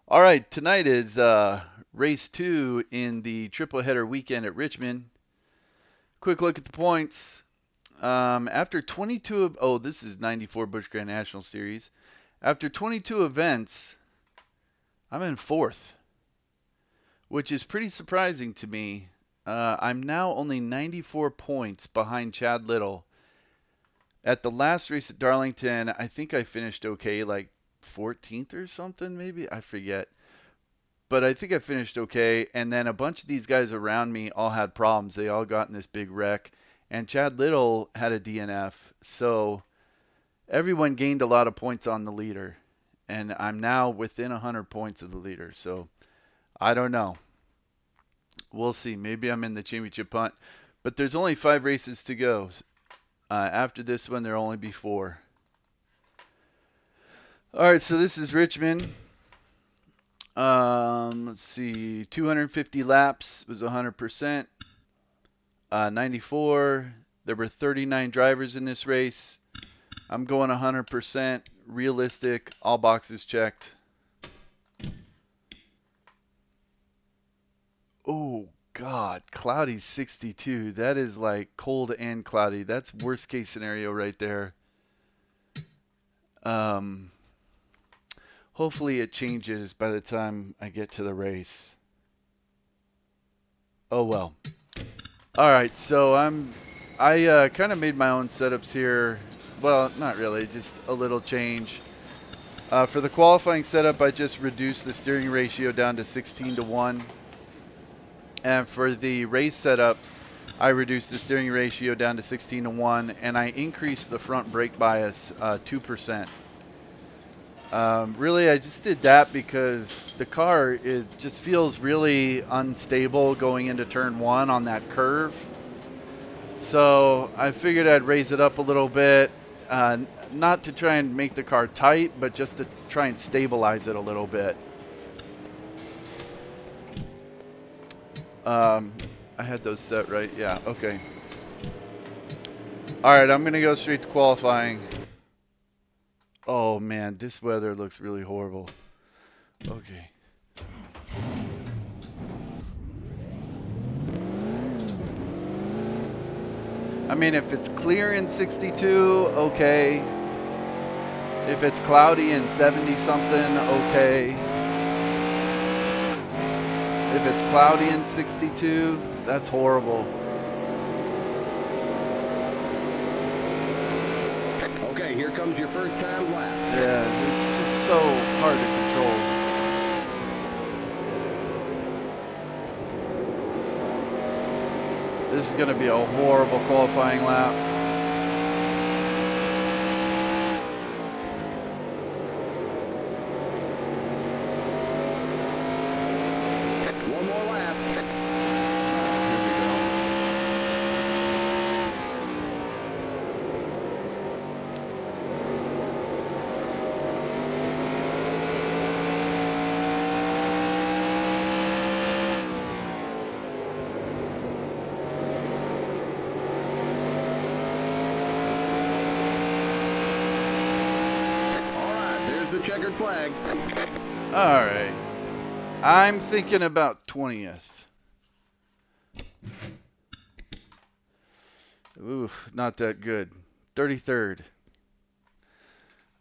All right, tonight is race 2 in the triple header weekend at Richmond. Quick look at the points. After 22 of this is 94 Busch Grand National Series. After 22 events, I'm in fourth, which is pretty surprising to me. I'm now only 94 points behind Chad Little. At the last race at Darlington, I think I finished okay, like 14th or something, maybe. I forget. But I think I finished okay. And then a bunch of these guys around me all had problems. They all got in this big wreck. And Chad Little had a DNF. So everyone gained a lot of points on the leader. And I'm now within 100 points of the leader. So I don't know. We'll see. Maybe I'm in the championship hunt. But there's only 5 races to go. After this one, there'll only be 4. All right, so this is Richmond. Let's see, 250 laps was 100%. 94. There were 39 drivers in this race. I'm going 100%. Realistic. All boxes checked. Oh, God. Cloudy 62. That is like cold and cloudy. That's worst case scenario right there. Hopefully it changes by the time I get to the race. Oh, well. All right, so I kind of made my own setups here. Well, not really, just a little change. For the qualifying setup, I just reduced the steering ratio down to 16 to 1. And for the race setup, I reduced the steering ratio down to 16 to 1, and I increased the front brake bias 2%. Really, I just did that because the car just feels really unstable going into turn 1 on that curve. So I figured I'd raise it up a little bit, not to try and make the car tight, but just to try and stabilize it a little bit. I had those set right. Yeah, okay. All right, I'm going to go straight to qualifying. Oh, man, this weather looks really horrible. Okay. I mean, if it's clear in 62, okay. If it's cloudy and 70 something, okay. If it's cloudy and 62, that's horrible. Okay, here comes your first time lap. Yeah, it's just so hard to control. This is going to be a horrible qualifying lap. One more lap. Here we go. All right, there's the checkered flag. All right. I'm thinking about 20th. Ooh, not that good. 33rd.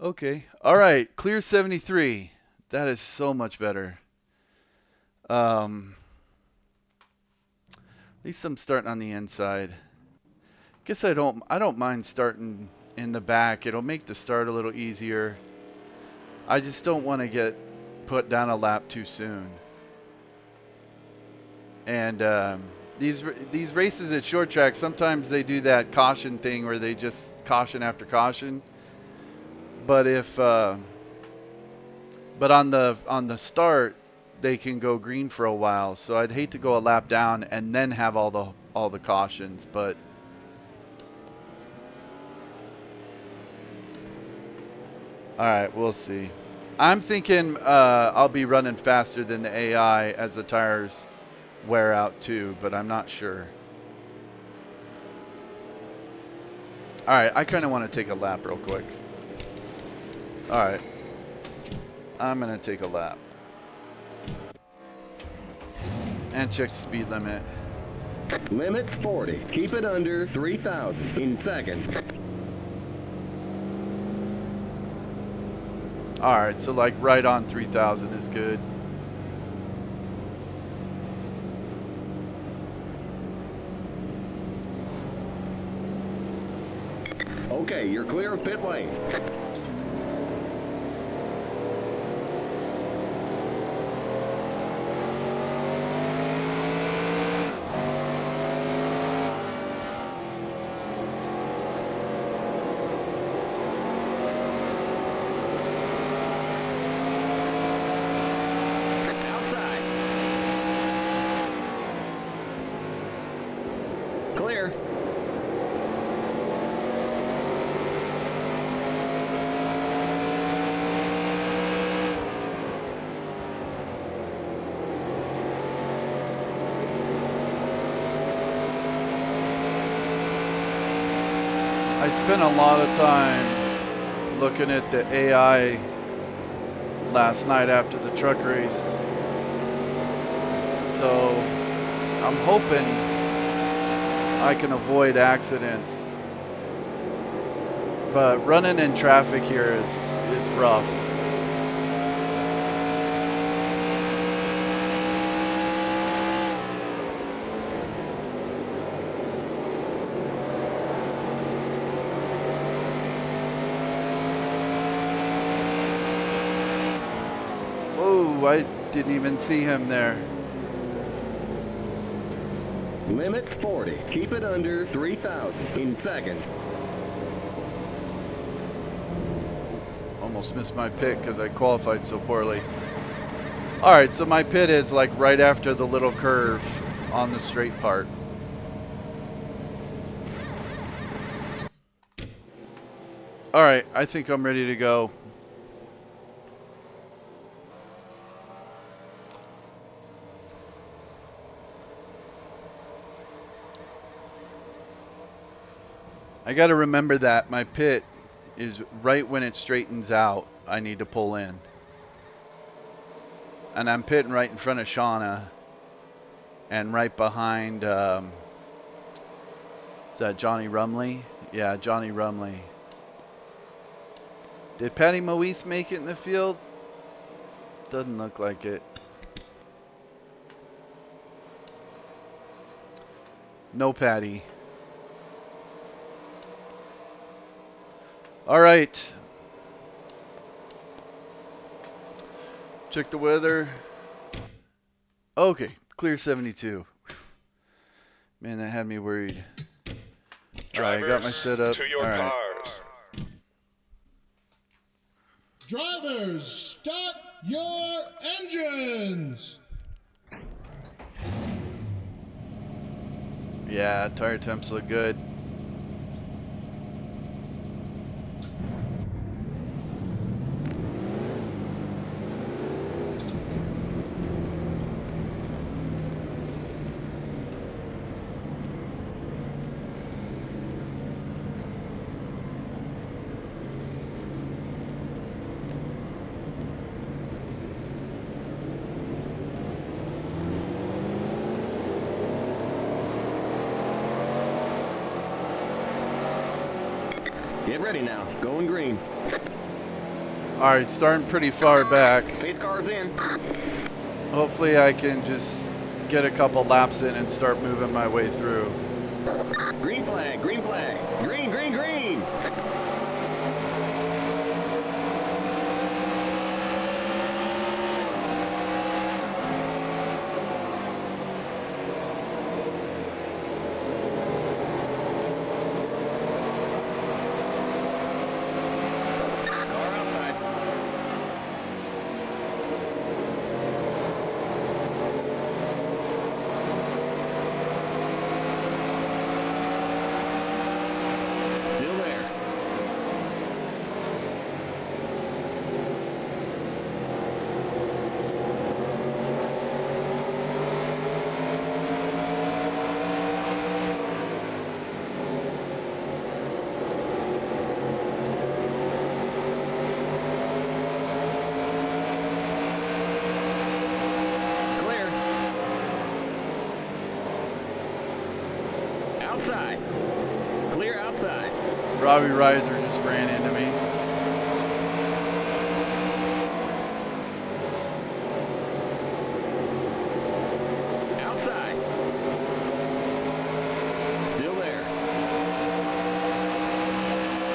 Okay. All right. Clear 73. That is so much better. At least I'm starting on the inside. Guess I don't mind starting in the back. It'll make the start a little easier. I just don't want to get put down a lap too soon. And these races at short track, sometimes they do that caution thing where they just caution after caution. But but on the start, they can go green for a while. So I'd hate to go a lap down and then have all the cautions. But all right, we'll see. I'm thinking I'll be running faster than the AI as the tires wear out too, but I'm not sure. All right, I kind of want to take a lap real quick. All right, I'm gonna take a lap. And check the speed limit. Limit 40. Keep it under 3,000 in seconds. Alright, so like right on 3,000 is good. Okay, you're clear of pit lane. Outside. Clear. I spent a lot of time looking at the AI last night after the truck race. So I'm hoping I can avoid accidents. But running in traffic here is rough. Whoa, I didn't even see him there. Limit 40. Keep it under 3,000 in seconds. Almost missed my pit because I qualified so poorly. Alright, so my pit is like right after the little curve on the straight part. Alright, I think I'm ready to go. I got to remember that my pit is right when it straightens out. I need to pull in. And I'm pitting right in front of Shauna. And right behind, is that Johnny Rumley? Yeah, Johnny Rumley. Did Patty Moise make it in the field? Doesn't look like it. No Patty. All right. Check the weather. Okay, clear 72. Man, that had me worried. All right, I got my setup. All right. Drivers, start your engines! Yeah, tire temps look good. Get ready now. Going green. All right, starting pretty far back. Pace car's in. Hopefully I can just get a couple laps in and start moving my way through. Green flag, green flag. Green, green, green. Car outside. Outside. Clear outside. Robbie Reiser just ran into me. Outside. Still there.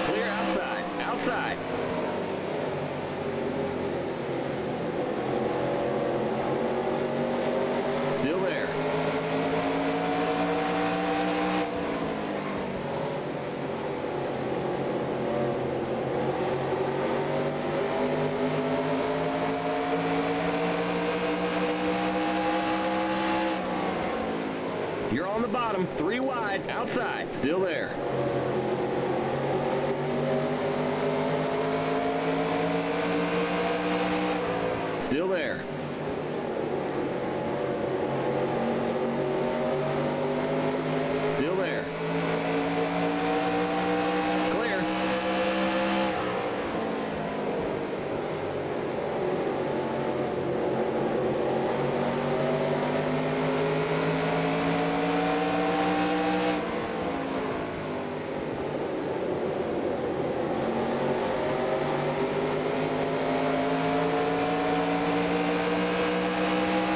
Clear outside. Outside. Still there. You're on the bottom, 3 wide, outside, still there. Still there. Still there. Clear.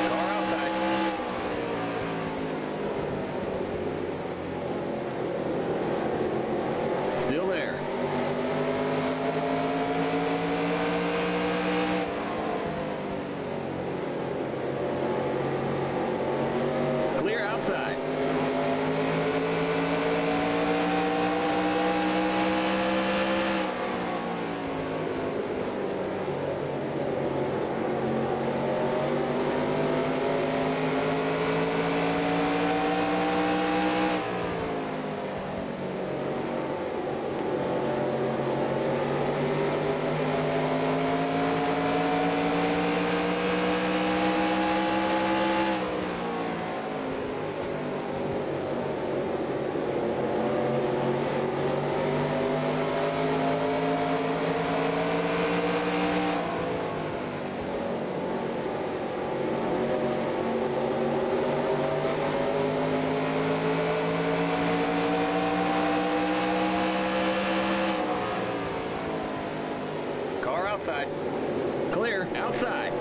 Car outside. Still there. Clear outside. Car outside. Clear outside.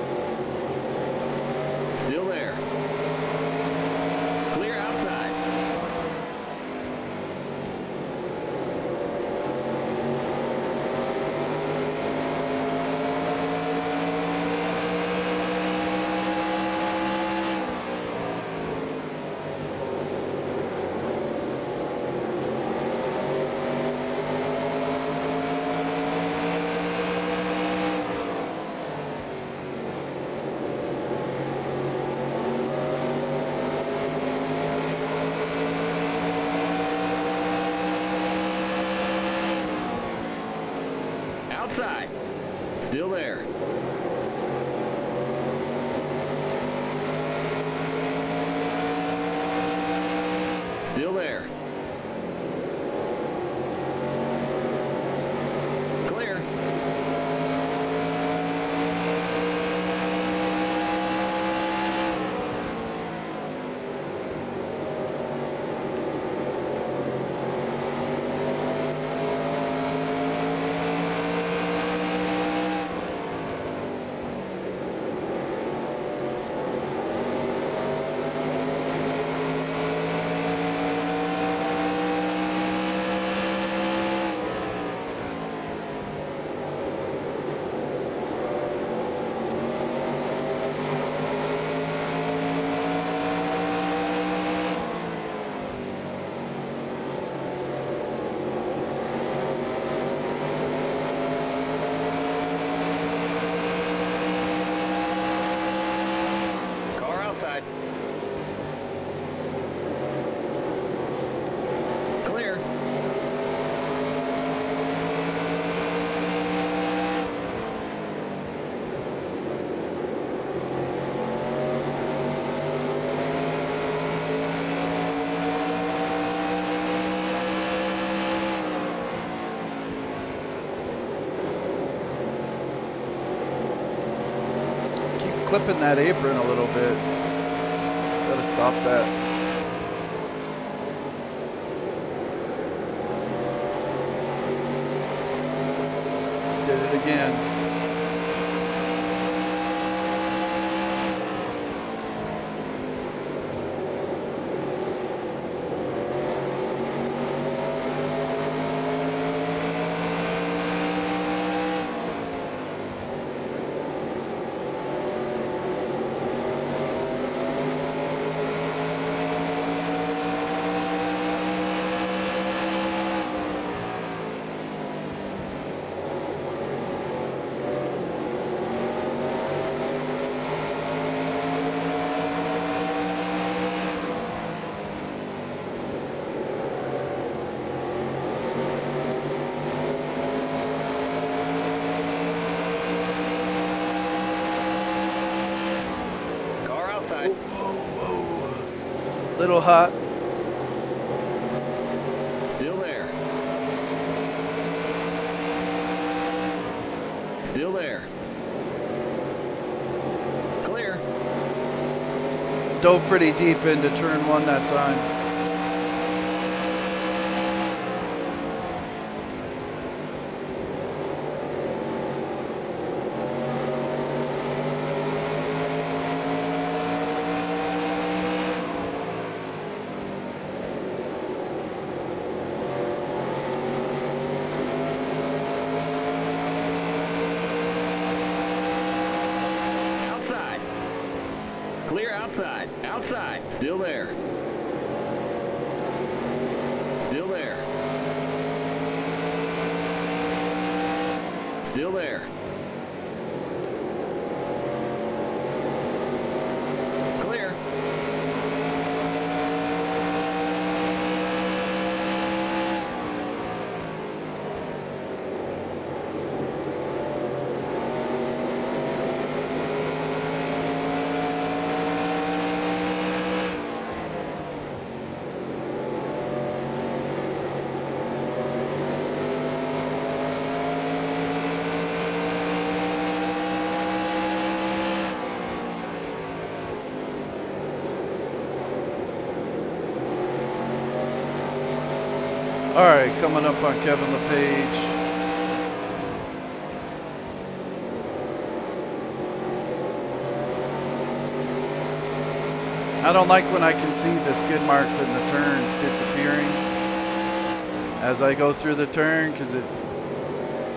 Still there. Clear outside. Outside. Still there. Still there. Clear. Car outside. Clear. Keep clipping that apron a little bit. Gotta stop that. Little hot. Still there. Still there. Clear. Dove pretty deep into turn 1 that time. Clear outside. Outside. Still there. Still there. Still there. Clear. All right, coming up on Kevin LePage. I don't like when I can see the skid marks in the turns disappearing as I go through the turn, because it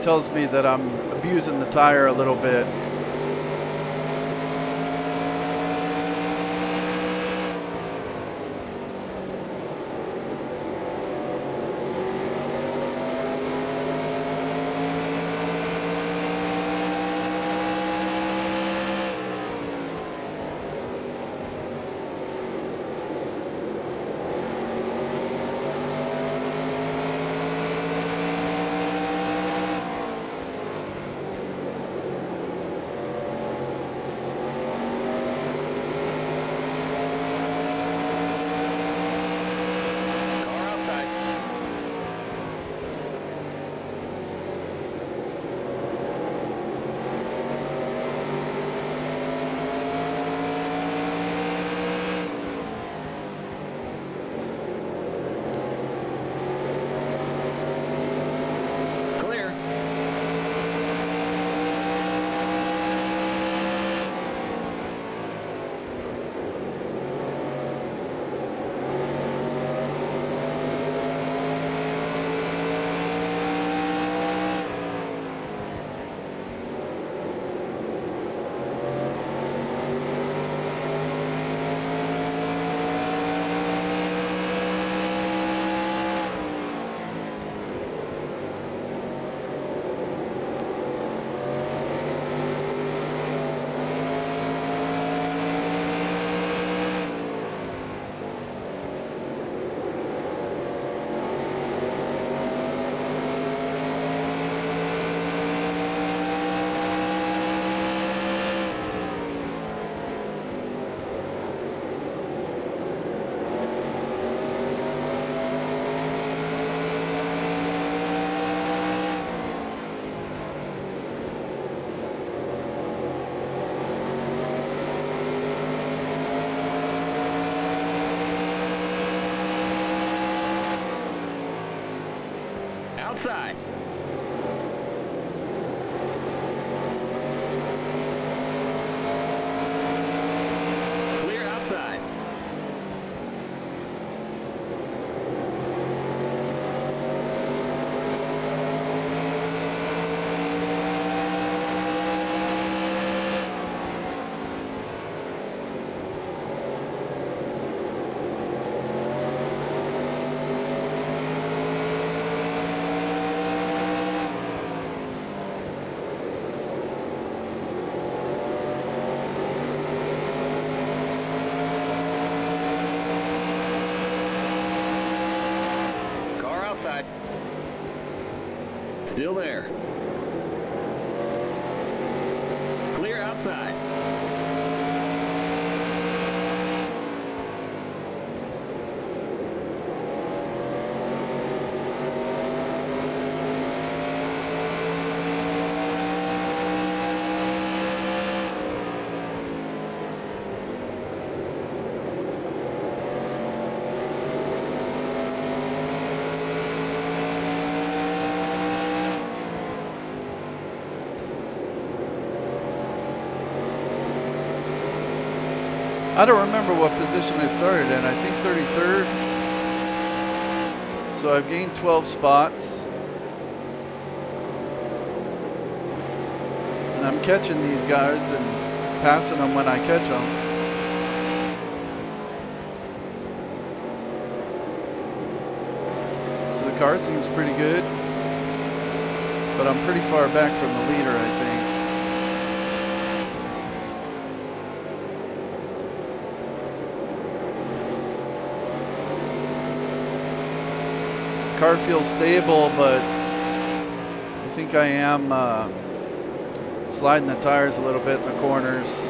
tells me that I'm abusing the tire a little bit. Outside. Clear outside. Still there. Clear outside. I don't remember what position I started in. I think 33rd. So I've gained 12 spots. And I'm catching these guys and passing them when I catch them. So the car seems pretty good. But I'm pretty far back from the leader, I think. Car feels stable, but I think I am sliding the tires a little bit in the corners.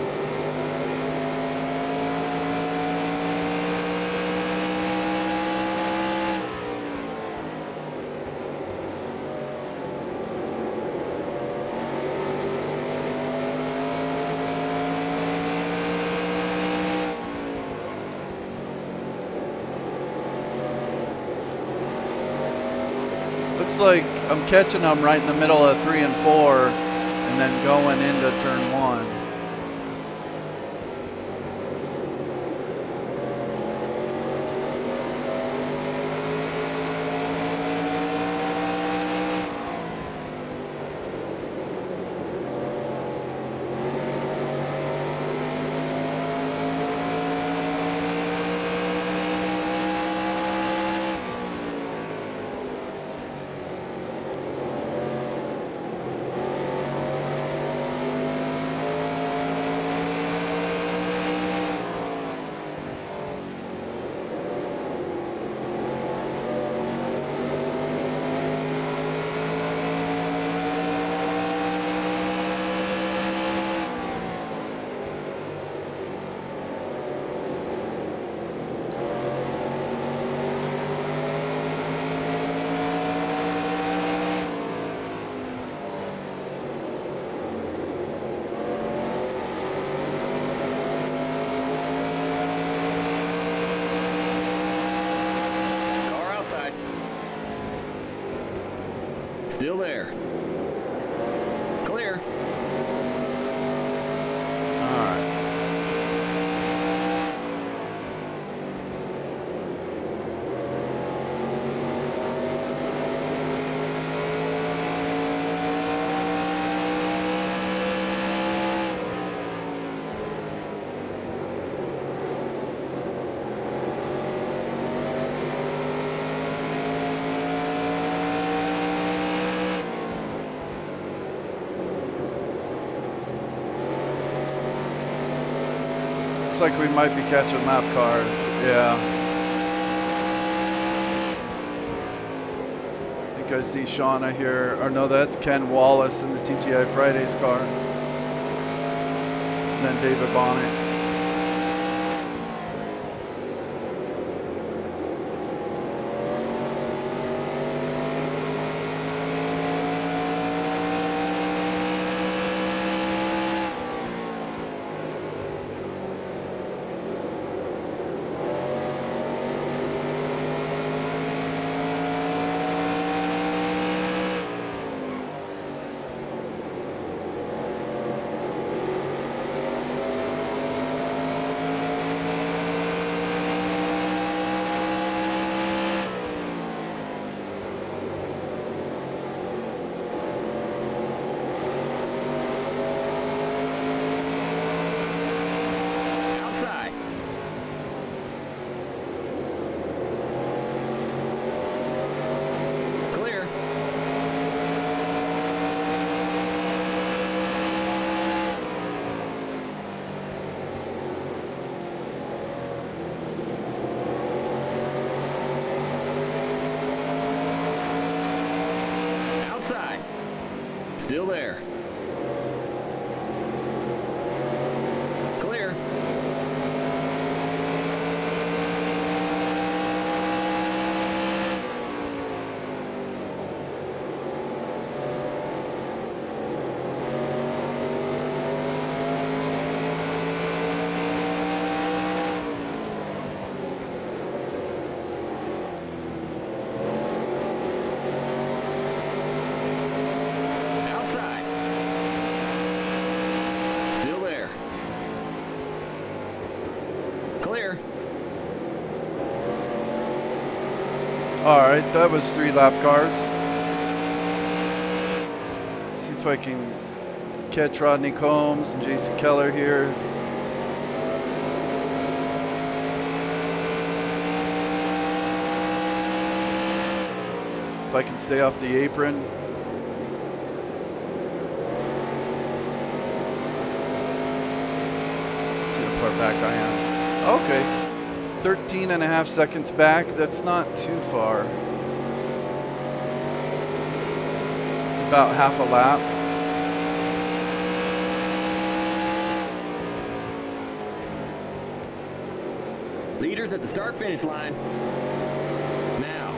Looks like I'm catching them right in the middle of 3 and 4 and then going into turn 1. Still there. Clear. All right. Looks like we might be catching lap cars. Yeah. I think I see Shauna here. Or no, that's Ken Wallace in the TGI Fridays car. And then David Bonnet. Still there. Clear. Outside. Clear. All right, that was 3 lap cars. Let's see if I can catch Rodney Combs and Jason Keller here. If I can stay off the apron. Let's see how far back I am. Okay. 13.5 seconds back. That's not too far. It's about half a lap. Leaders at the start-finish line. Now.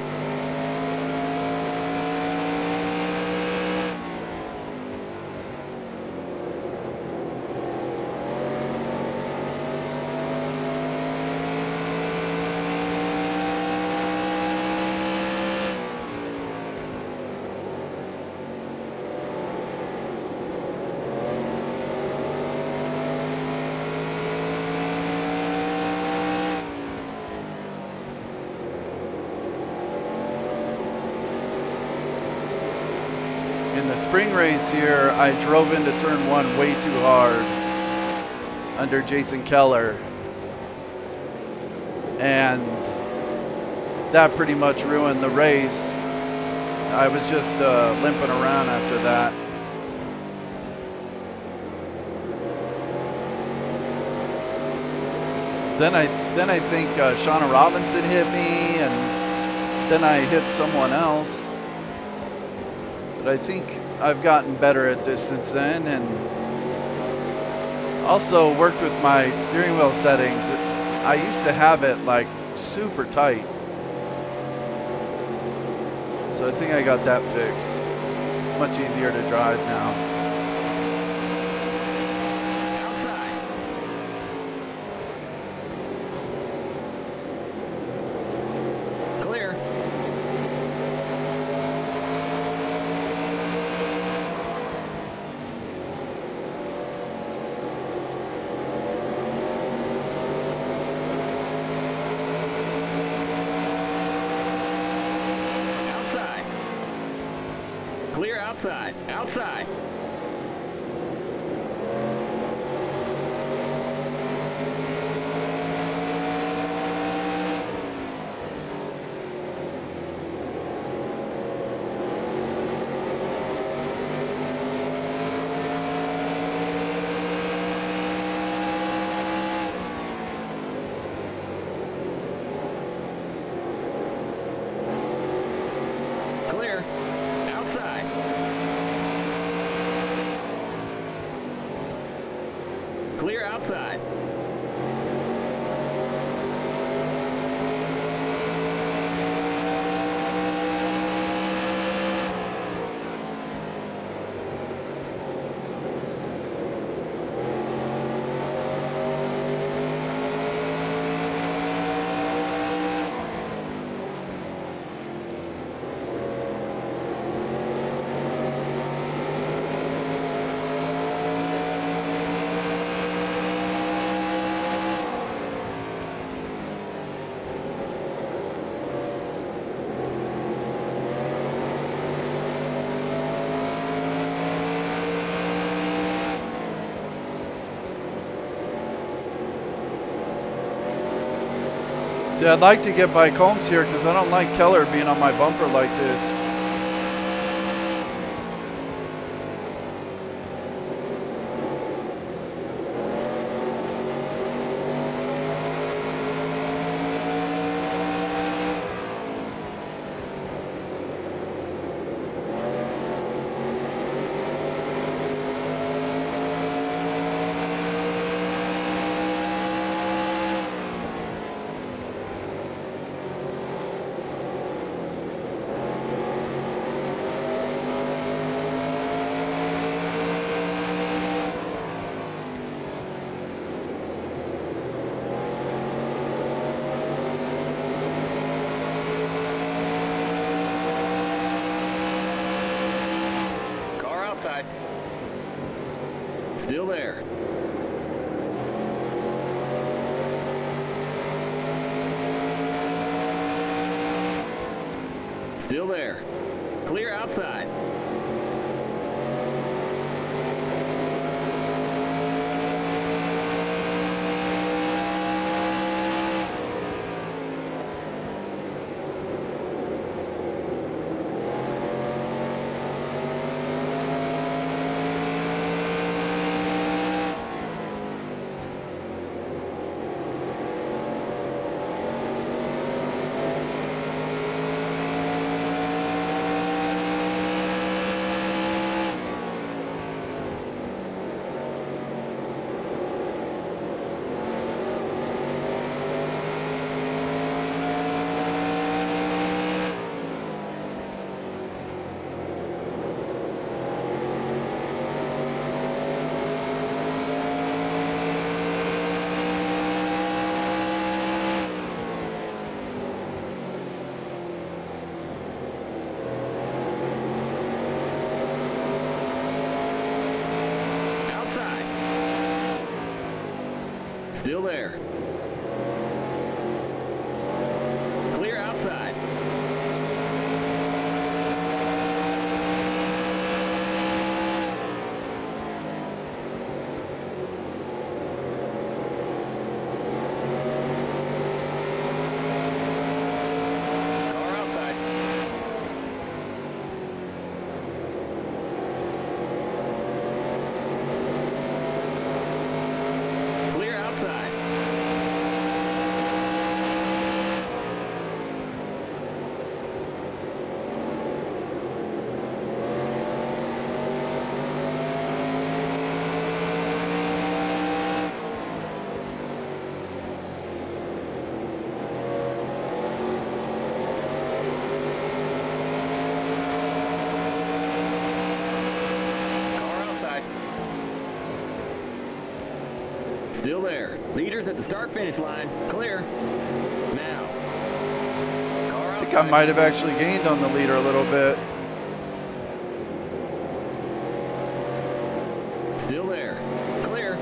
In the spring race here, I drove into turn 1 way too hard under Jason Keller, and that pretty much ruined the race. I was just limping around after that. Then I think Shauna Robinson hit me, and then I hit someone else. But I think I've gotten better at this since then, and also worked with my steering wheel settings. I used to have it like super tight, so I think I got that fixed. It's much easier to drive now. Outside. Clear. Clear outside. Outside. Clear. Outside. Clear outside. See, I'd like to get by Combs here because I don't like Keller being on my bumper like this. Still there. Clear outside. Still there. Clear outside. Car outside. Clear outside. Car outside. Still there. Leaders at the start-finish line. Clear. Now. Car I think I might have actually gained on the leader a little bit. Still there. Clear.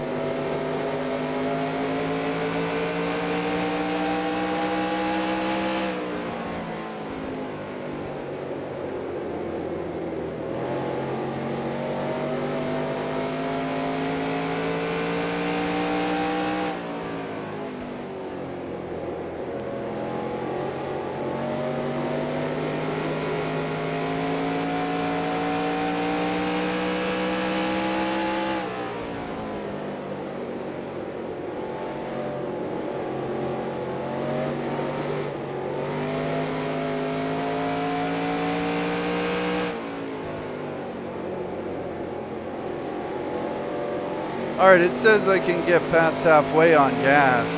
All right, it says I can get past halfway on gas.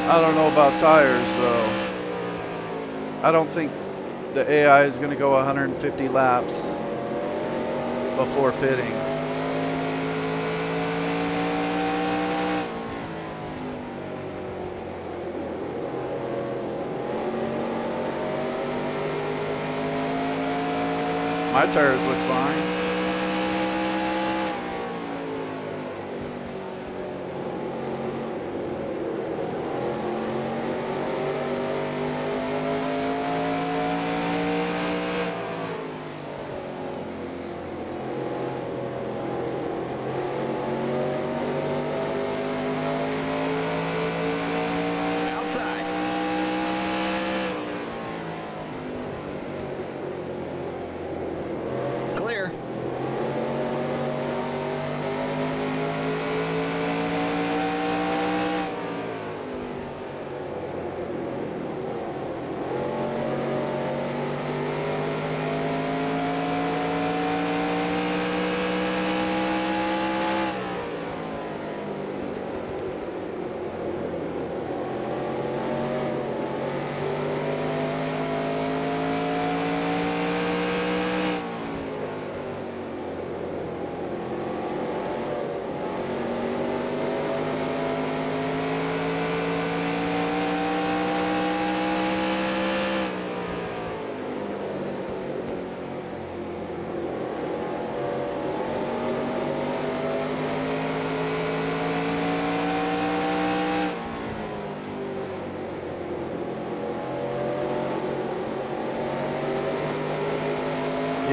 I don't know about tires though. I don't think the AI is going to go 150 laps before pitting. My tires look fine. Outside. Clear.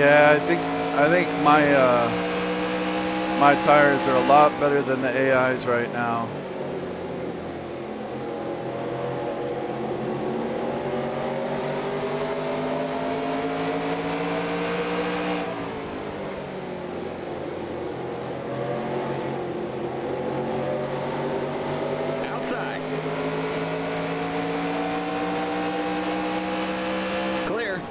Yeah, I think my tires are a lot better than the AIs right now. Outside. Clear.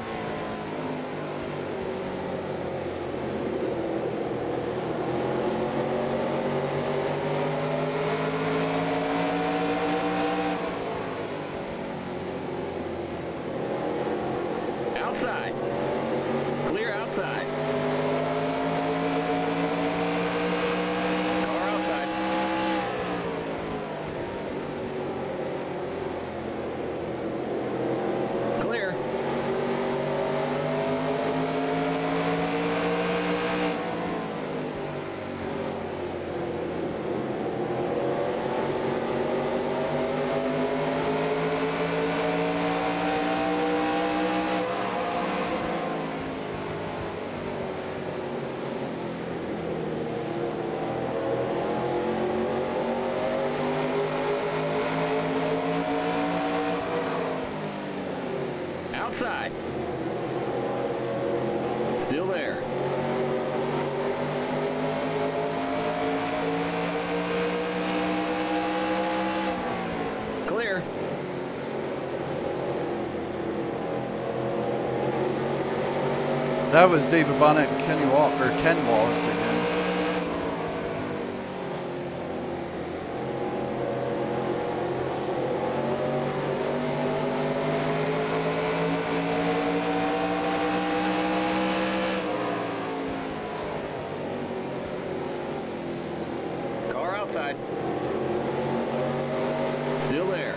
Outside. Clear outside. Car outside. Clear. Outside. Still there. Clear. That was David Bonnet and Ken Wallace again. Car outside. Still there.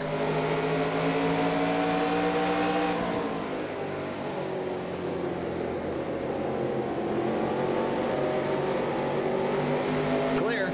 Clear.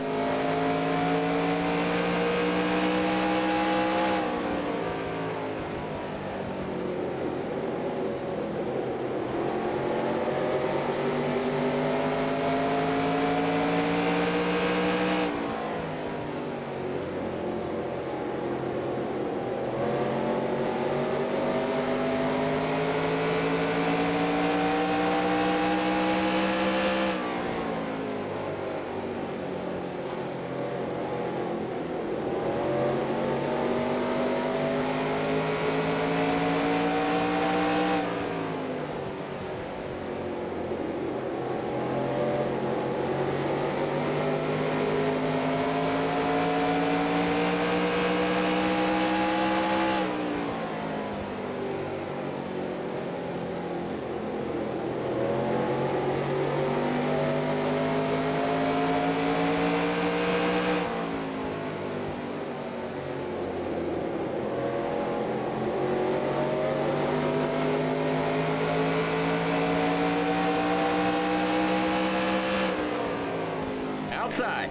Outside.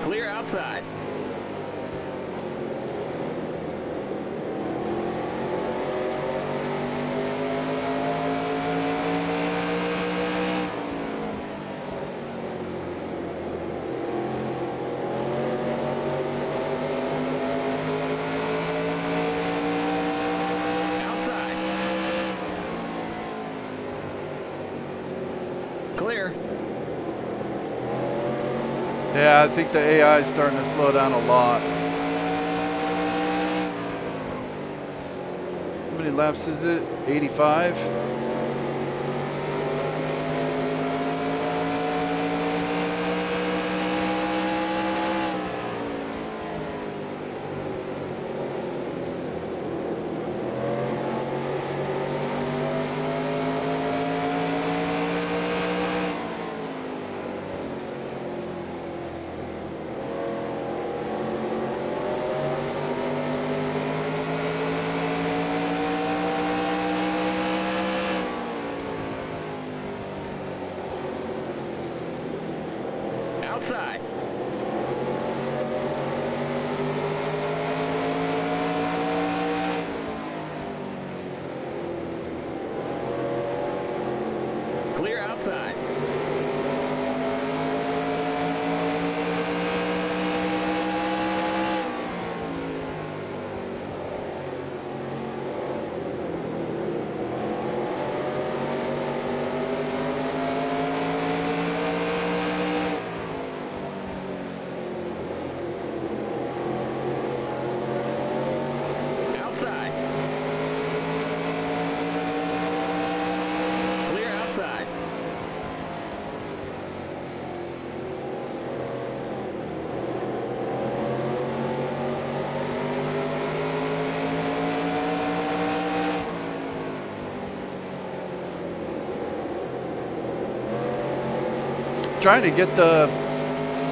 Clear outside. Outside. Clear. Yeah, I think the AI is starting to slow down a lot. How many laps is it? 85? Outside. Clear outside. Outside. Clear outside. Trying to get the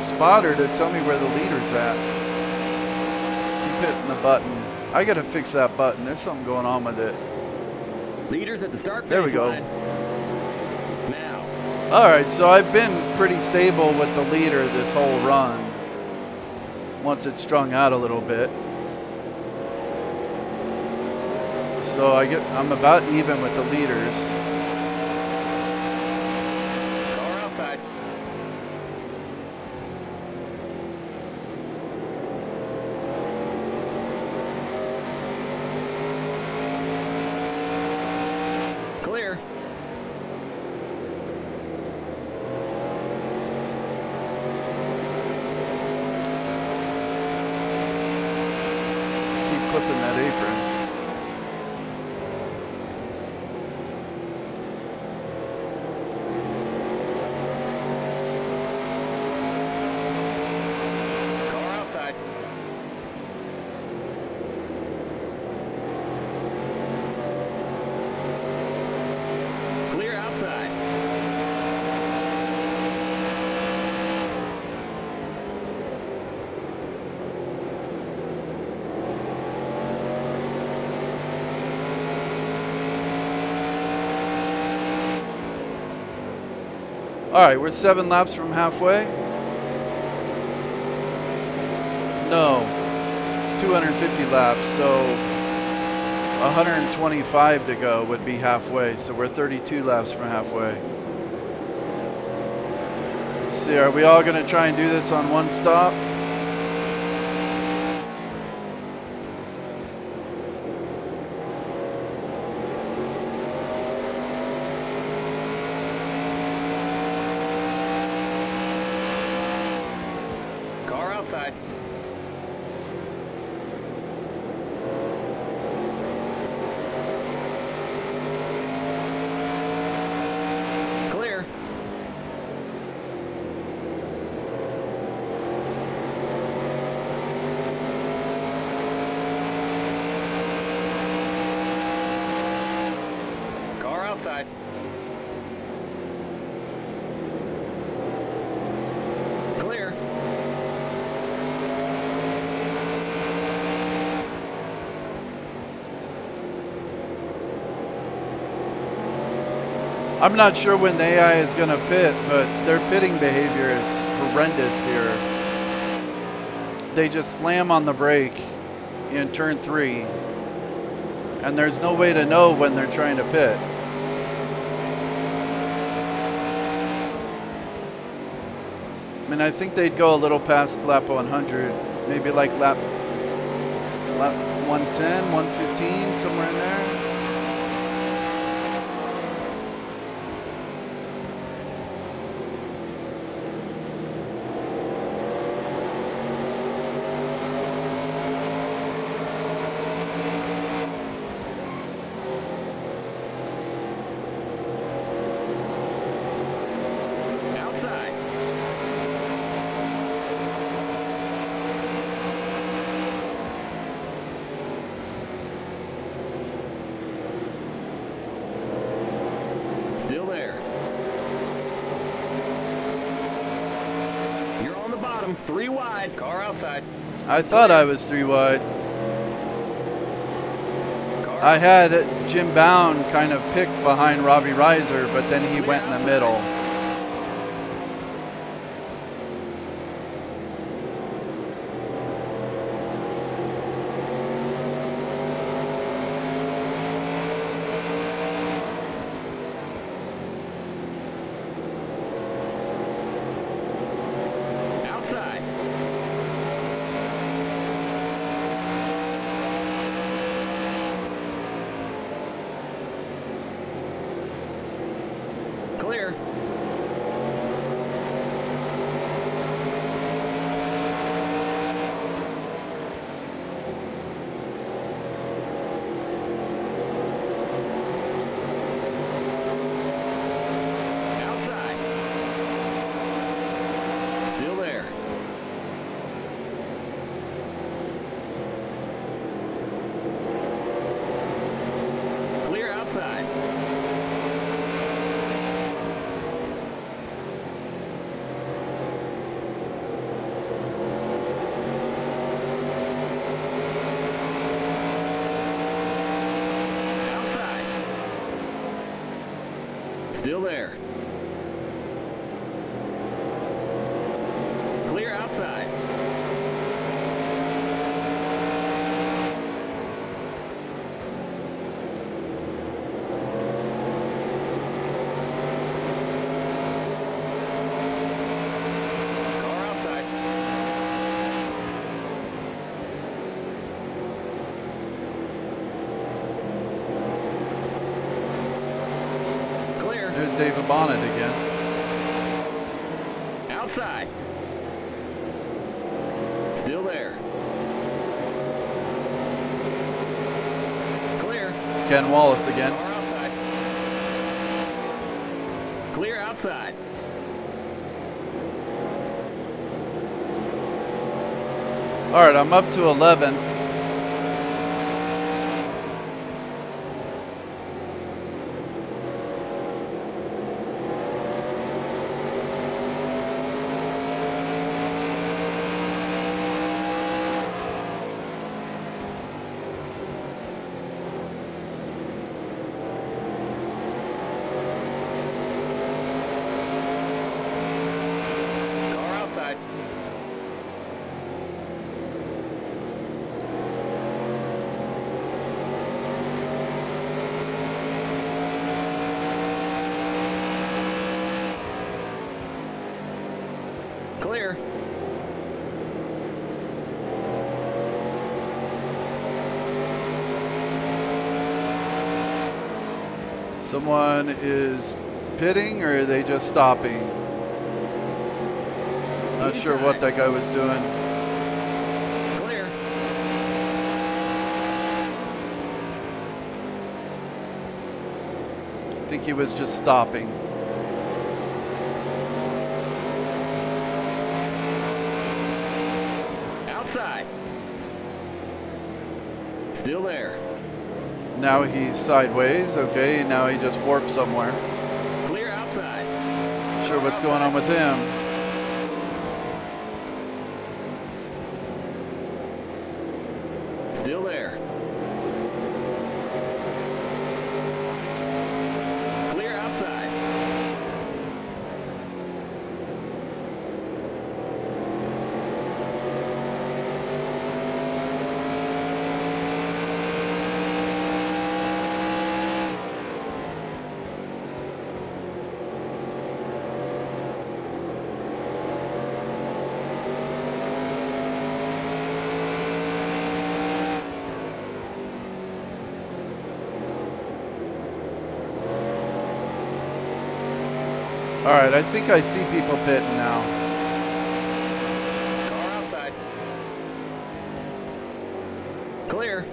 spotter to tell me where the leader's at. Keep hitting the button. I gotta fix that button. There's something going on with it. Leaders at the start There we finish go. line. Now. Alright, so I've been pretty stable with the leader this whole run. Once it's strung out a little bit. So I'm about even with the leaders. Car outside. Clear. Keep clipping that apron. Car outside. Clear outside. Alright, we're 7 laps from halfway. No, it's 250 laps, so 125 to go would be halfway, so we're 32 laps from halfway. See, are we all going to try and do this on one stop? Car outside. Clear. Car outside. Clear. I'm not sure when the AI is going to pit, but their pitting behavior is horrendous here. They just slam on the brake in turn 3, and there's no way to know when they're trying to pit. I mean, I think they'd go a little past lap 100, maybe like lap 110, 115, somewhere in there. Outside. Still there. You're on the bottom, 3 wide, car outside. I thought I was 3 wide. Car I had Jim Bound kind of picked behind Robbie Reiser, but then he went in the middle. Clear outside. Car outside. Clear. There's David Bonnet again. Outside. Still there. Clear. It's Ken Wallace again. Car outside. Clear outside. All right, I'm up to 11th. Car outside. Clear. Someone is pitting, or are they just stopping? Not sure what that guy was doing. Clear. I think he was just stopping. Outside. Still there. Now he's sideways. Okay, now he just warped somewhere. Clear outside. Sure what's going on with him. Still there. Clear outside. All right, I think I see people pitting now. Car outside. Clear.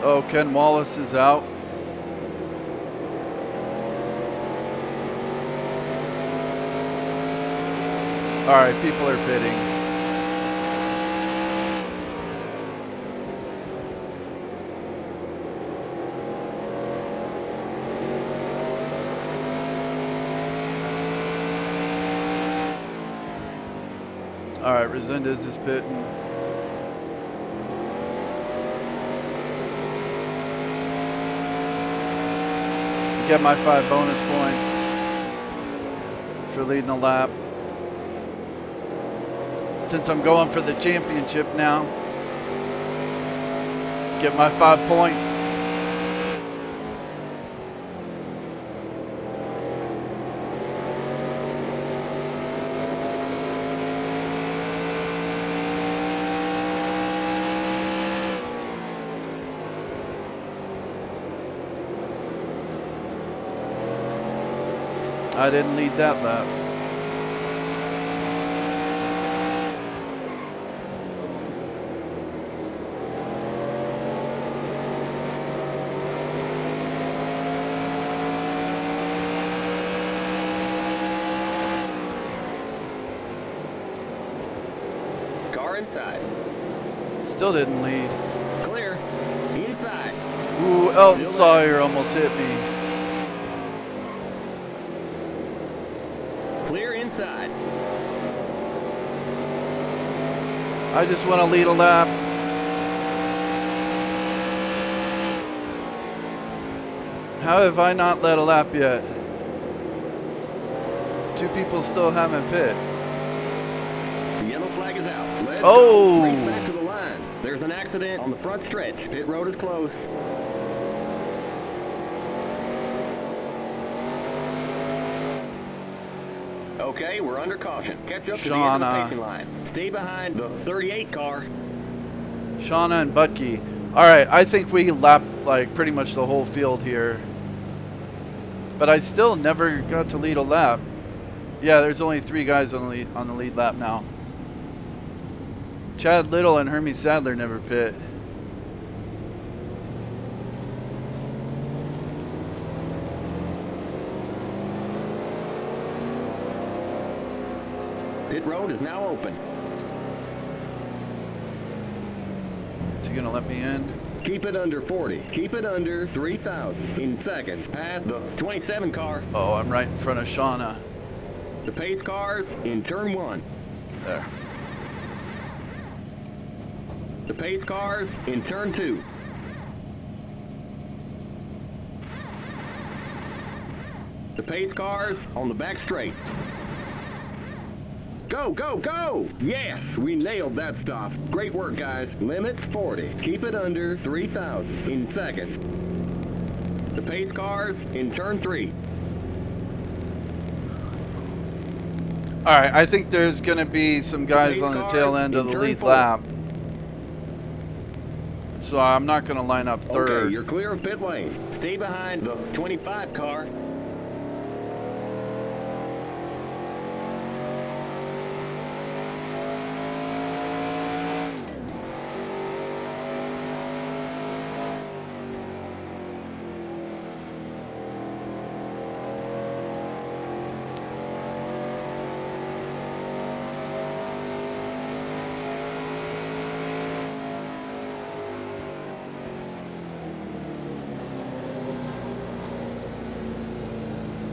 Oh, Ken Wallace is out. All right, people are pitting. All right, Resendez is pitting. Get my 5 bonus points for leading a lap. Since I'm going for the championship now, get my 5 points. I didn't lead that lap. Car inside. Still didn't lead. Clear. Inside. Ooh, Elton Sawyer almost hit me. Clear inside. I just want to lead a lap. How have I not led a lap yet? 2 people still haven't pit. The yellow flag is out. Let's Oh! go. Race back to the line. There's an accident on the front stretch. Pit road is closed. Okay, we're under caution. Catch up to the end of the pacing line. Stay behind the 38 car. Shauna and Butke. All right, I think we lapped like pretty much the whole field here. But I still never got to lead a lap. Yeah, there's only 3 guys on the lead lap now. Chad Little and Hermie Sadler never pit. Pit road is now open. Is he gonna let me in? Keep it under 40. Keep it under 3,000 in seconds. Past the 27 car. Oh, I'm right in front of Shauna. The pace cars in turn 1. There. The pace cars in turn 2. The pace cars on the back straight. Go, go, go! Yes, we nailed that stop. Great work, guys. Limit 40. Keep it under 3,000 in seconds. The pace cars in turn 3. All right, I think there's gonna be some guys on the tail end of the lead lap. So I'm not gonna line up third. Okay, you're clear of pit lane. Stay behind the 25 car.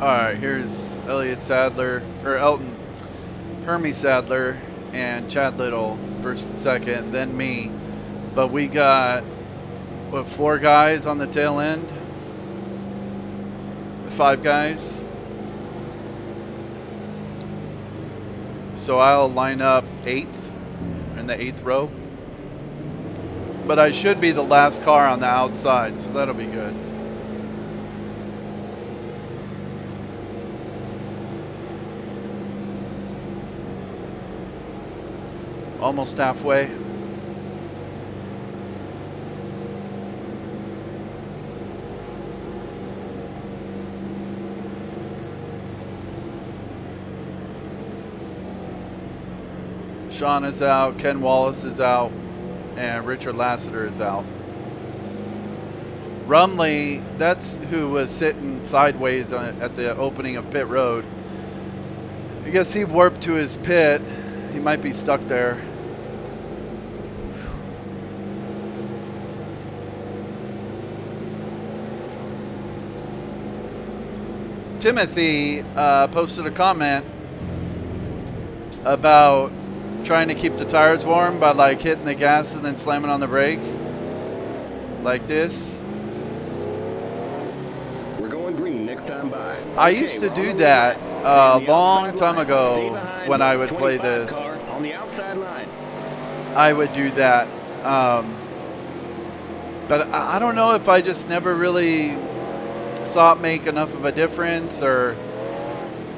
All right, here's Elliott Sadler, or Elton, Hermie Sadler, and Chad Little, first and second, then me. But we got, what, 4 guys on the tail end? 5 guys? So I'll line up 8th, in the 8th row. But I should be the last car on the outside, so that'll be good. Almost halfway. Sean is out, Ken Wallace is out, and Richard Lassiter is out. Rumley, that's who was sitting sideways at the opening of pit road. I guess he warped to his pit. He might be stuck there. Timothy posted a comment about trying to keep the tires warm by like hitting the gas and then slamming on the brake like this. We're going green next time by. I used to do that a long time ago when I would play this. On the outside line. I would do that. But I don't know if I just never really saw it make enough of a difference, or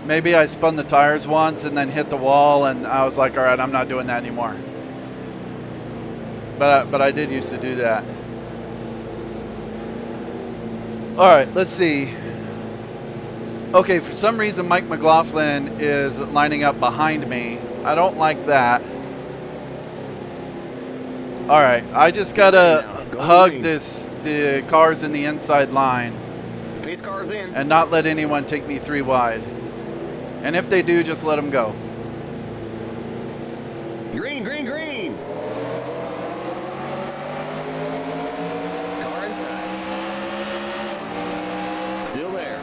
maybe I spun the tires once and then hit the wall and I was like, all right, I'm not doing that anymore. But I did used to do that. All right, let's see. Okay, for some reason Mike McLaughlin is lining up behind me. I don't like that. All right, I just gotta hug the cars in the inside line and not let anyone take me 3 wide. And if they do, just let them go. Green, green, green. Car inside. Still there.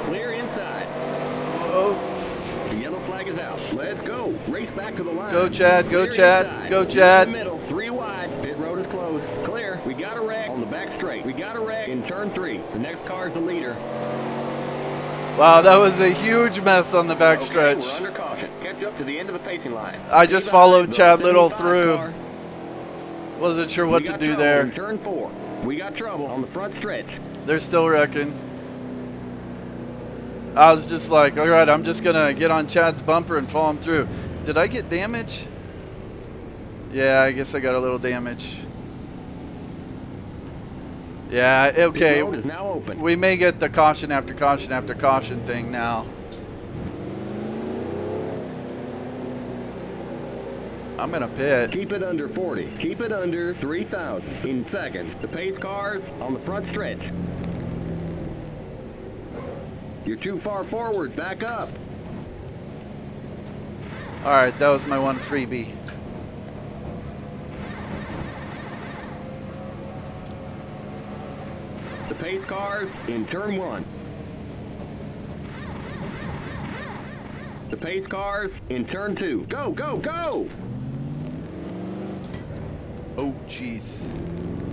Clear inside. Oh, The yellow flag flag is out. Let's go. Race back to the line. Go, Chad. Go, Clear Chad. inside. Go, In Chad. the middle, 3 wide. Pit road is closed. Clear. We got a wreck on the back straight. We got a wreck in turn 3. The next car is the leader. Wow, that was a huge mess on the backstretch. Okay, we're under caution. Catch up to the end of the pacing line. I just followed The Chad Little 75 through. car. Wasn't sure We what to got do trouble there. in turn 4. We got trouble on the front stretch. They're still wrecking. I was just like, all right, I'm just gonna get on Chad's bumper and follow him through. Did I get damage? Yeah, I guess I got a little damage. Yeah, okay. Pit road is now open. We may get the caution after caution after caution thing now. I'm gonna pit. Keep it under 40. Keep it under 3,000. In seconds, the pace cars on the front stretch. You're too far forward. Back up. All right, that was my one freebie. The pace cars in turn 1. The pace cars in turn 2. Go, go, go! Oh, jeez.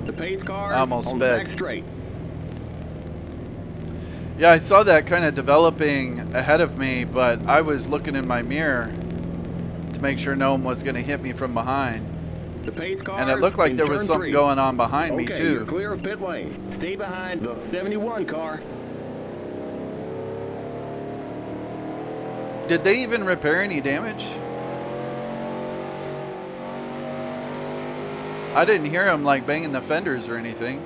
The pace cars Almost on the sped. back straight. Yeah, I saw that kind of developing ahead of me, but I was looking in my mirror to make sure no one was going to hit me from behind. The pace cars And it looked like in there was turn something 3. going on behind me, Okay, you're too. clear of pit lane. Stay behind the 71 car. Did they even repair any damage? I didn't hear them like banging the fenders or anything.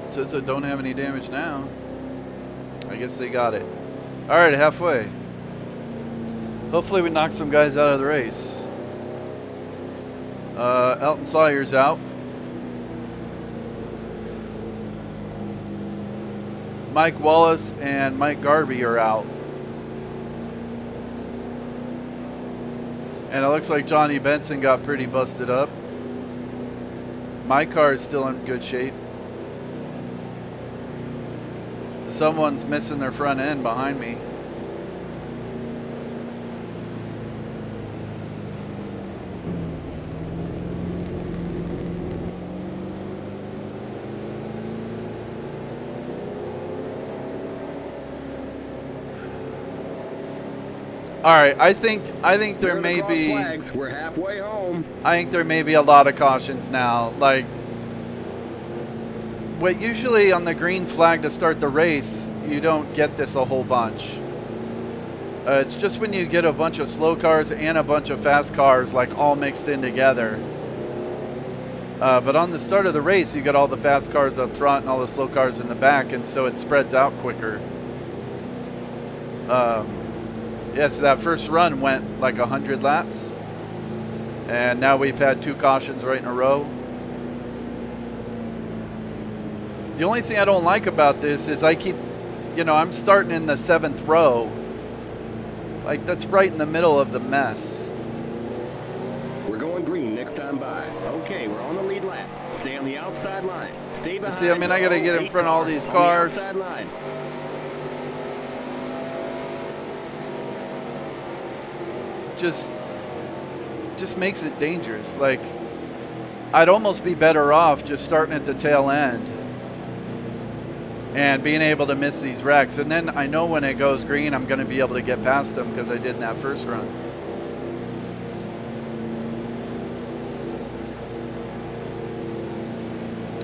Says it don't have any damage now. I guess they got it. All right, halfway. Hopefully we knock some guys out of the race. Elton Sawyer's out. Mike Wallace and Mike Garvey are out. And it looks like Johnny Benson got pretty busted up. My car is still in good shape. Someone's missing their front end behind me. All right, I think there may be. Flags. We're halfway home. I think there may be a lot of cautions now. Like, what usually on the green flag to start the race, you don't get this a whole bunch. It's just when you get a bunch of slow cars and a bunch of fast cars, like all mixed in together. But on the start of the race, you get all the fast cars up front and all the slow cars in the back, and so it spreads out quicker. Yeah, so that first run went like 100 laps. And now we've had 2 cautions right in a row. The only thing I don't like about this is I keep, I'm starting in the 7th row. Like, that's right in the middle of the mess. We're going green next time by. Okay, we're on the lead lap. Stay on the outside line. Stay behind. See, I mean, I gotta get in front of all these cars. On the outside line. Just makes it dangerous. Like, I'd almost be better off just starting at the tail end and being able to miss these wrecks. And then I know when it goes green, I'm going to be able to get past them because I did in that first run.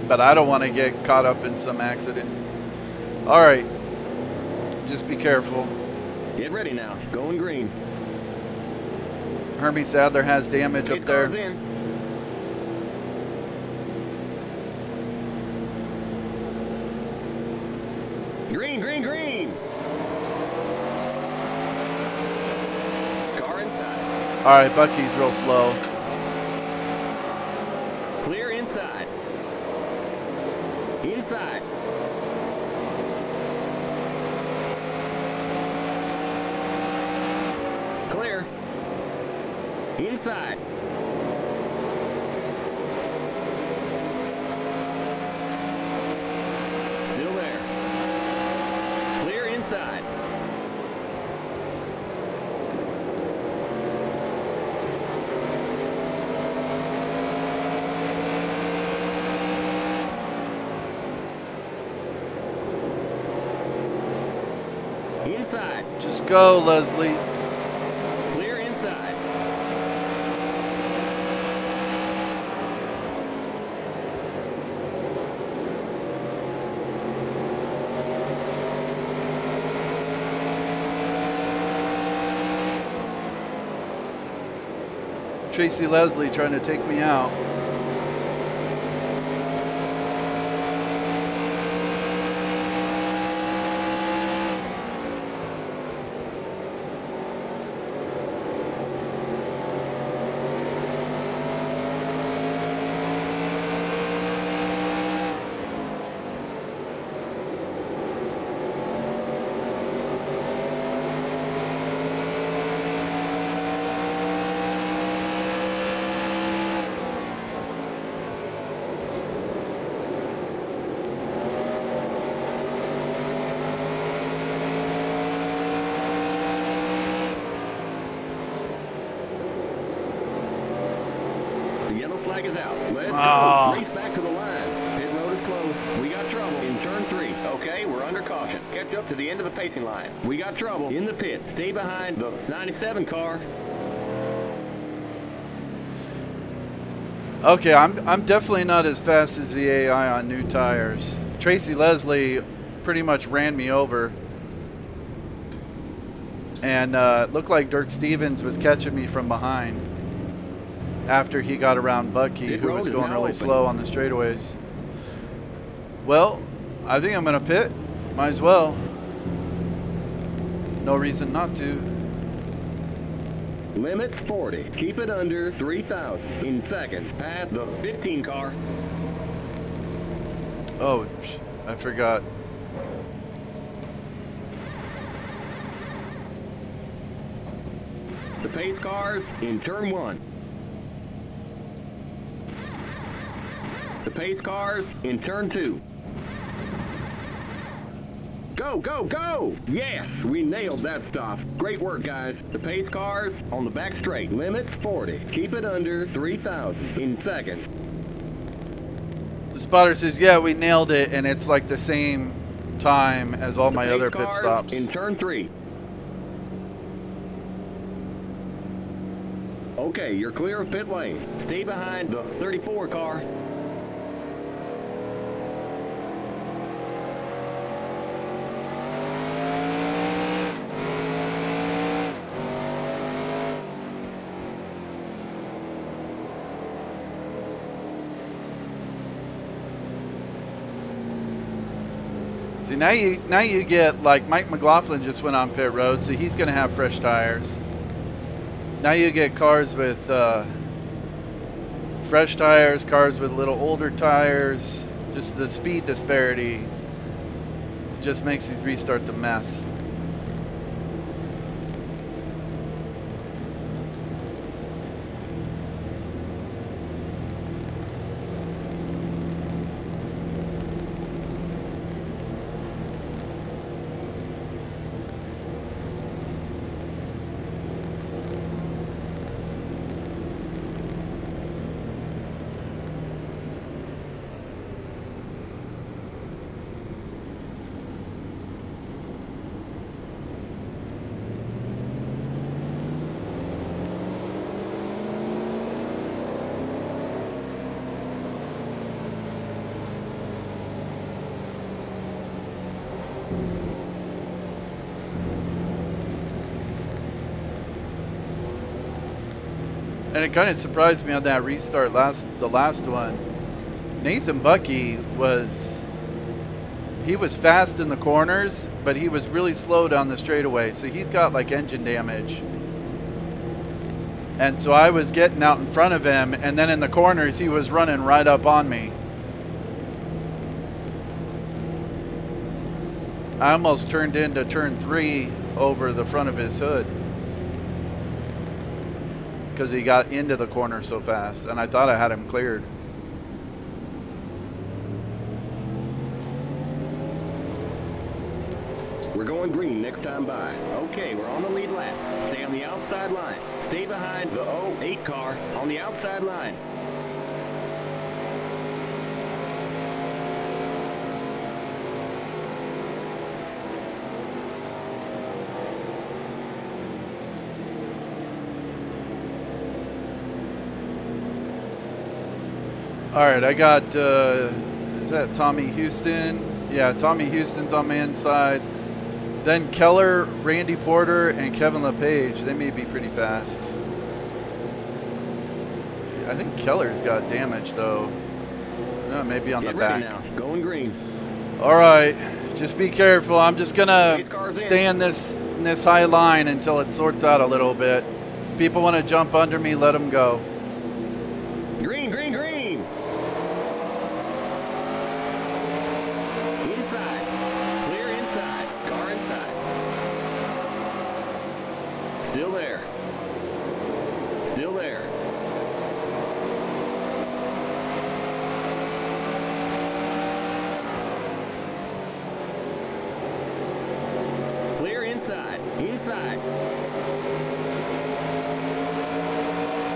But I don't want to get caught up in some accident. All right. Just be careful. Get ready now. Going green. Hermie Sadler has damage up there. Green, green, green. Car inside. All right, Bucky's real slow. Clear inside. Inside. Clear. Inside. Still there. Clear inside. Inside. Just go, Leslie. Clear inside. Tracy Leslie trying to take me out. The yellow flag is out. Let's Ah. go. Race back to the line. Pit road is closed. We got trouble in turn 3. Okay, we're under caution. Catch up to the end of the pacing line. We got trouble in the pit. Stay behind the 97 car. Okay, I'm definitely not as fast as the AI on new tires. Tracy Leslie pretty much ran me over. And it looked like Dirk Stevens was catching me from behind after he got around Bucky, Pit who road was is going now really open. slow on the straightaways. Well, I think I'm going to pit. Might as well. No reason not to. Limit 40. Keep it under 3,000. In seconds, past the 15 car. Oh, I forgot. The pace cars in turn 1. The pace cars in turn 2. Go, go, go! Yes, we nailed that stop. Great work, guys. The pace cars on the back straight. Limit 40. Keep it under 3,000 in seconds. The spotter says, yeah, we nailed it, and it's like the same time as all my The other pace pit cars stops. in turn 3. Okay, you're clear of pit lane. Stay behind the 34 car. See, now you get, like, Mike McLaughlin just went on pit road, so he's going to have fresh tires. Now you get cars with fresh tires, cars with a little older tires. Just the speed disparity just makes these restarts a mess. And it kind of surprised me on that restart the last one. Nathan Bucky was fast in the corners, but he was really slow down the straightaway. So he's got like engine damage. And so I was getting out in front of him, and then in the corners he was running right up on me. I almost turned into turn 3 over the front of his hood. because he got into the corner so fast, and I thought I had him cleared. We're going green next time by. Okay, we're on the lead lap. Stay on the outside line. Stay behind the 08 car on the outside line. All right, I got, is that Tommy Houston? Yeah, Tommy Houston's on my inside. Then Keller, Randy Porter, and Kevin LePage. They may be pretty fast. I think Keller's got damage, though. No, maybe on the back. Now. Going green. All right, just be careful. I'm just going to stay in this high line until it sorts out a little bit. People want to jump under me, let them go. Green, green, green. Inside. Clear inside. Car inside. Still there. Still there. Clear inside. Inside.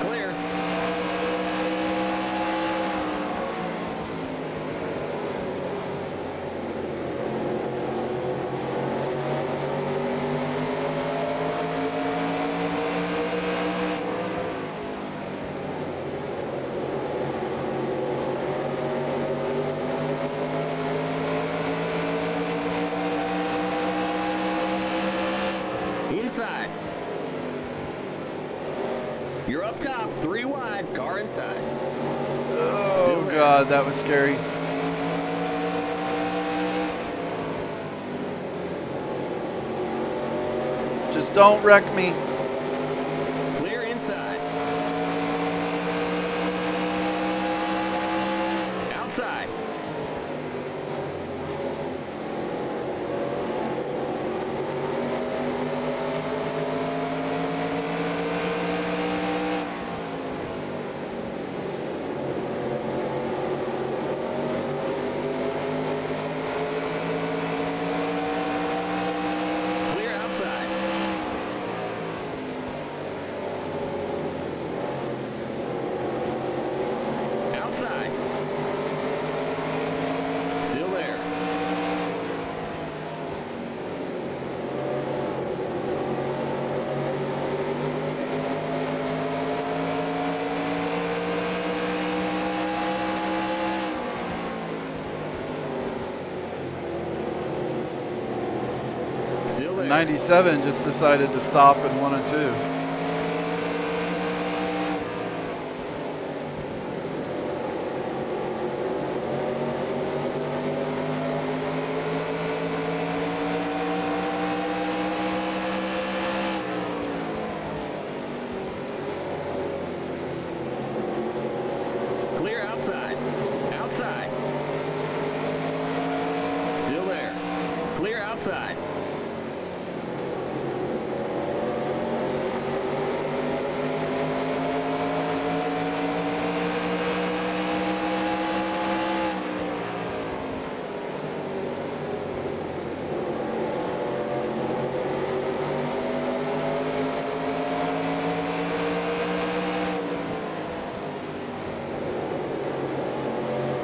Clear. Inside. You're up top, 3 wide, car inside. Oh, God, that was scary. Just don't wreck me. Clear inside. Outside. Clear outside. Outside. Still there. Still there. 97 just decided to stop in 1 and 2. Clear outside. Outside. Still there. Clear outside.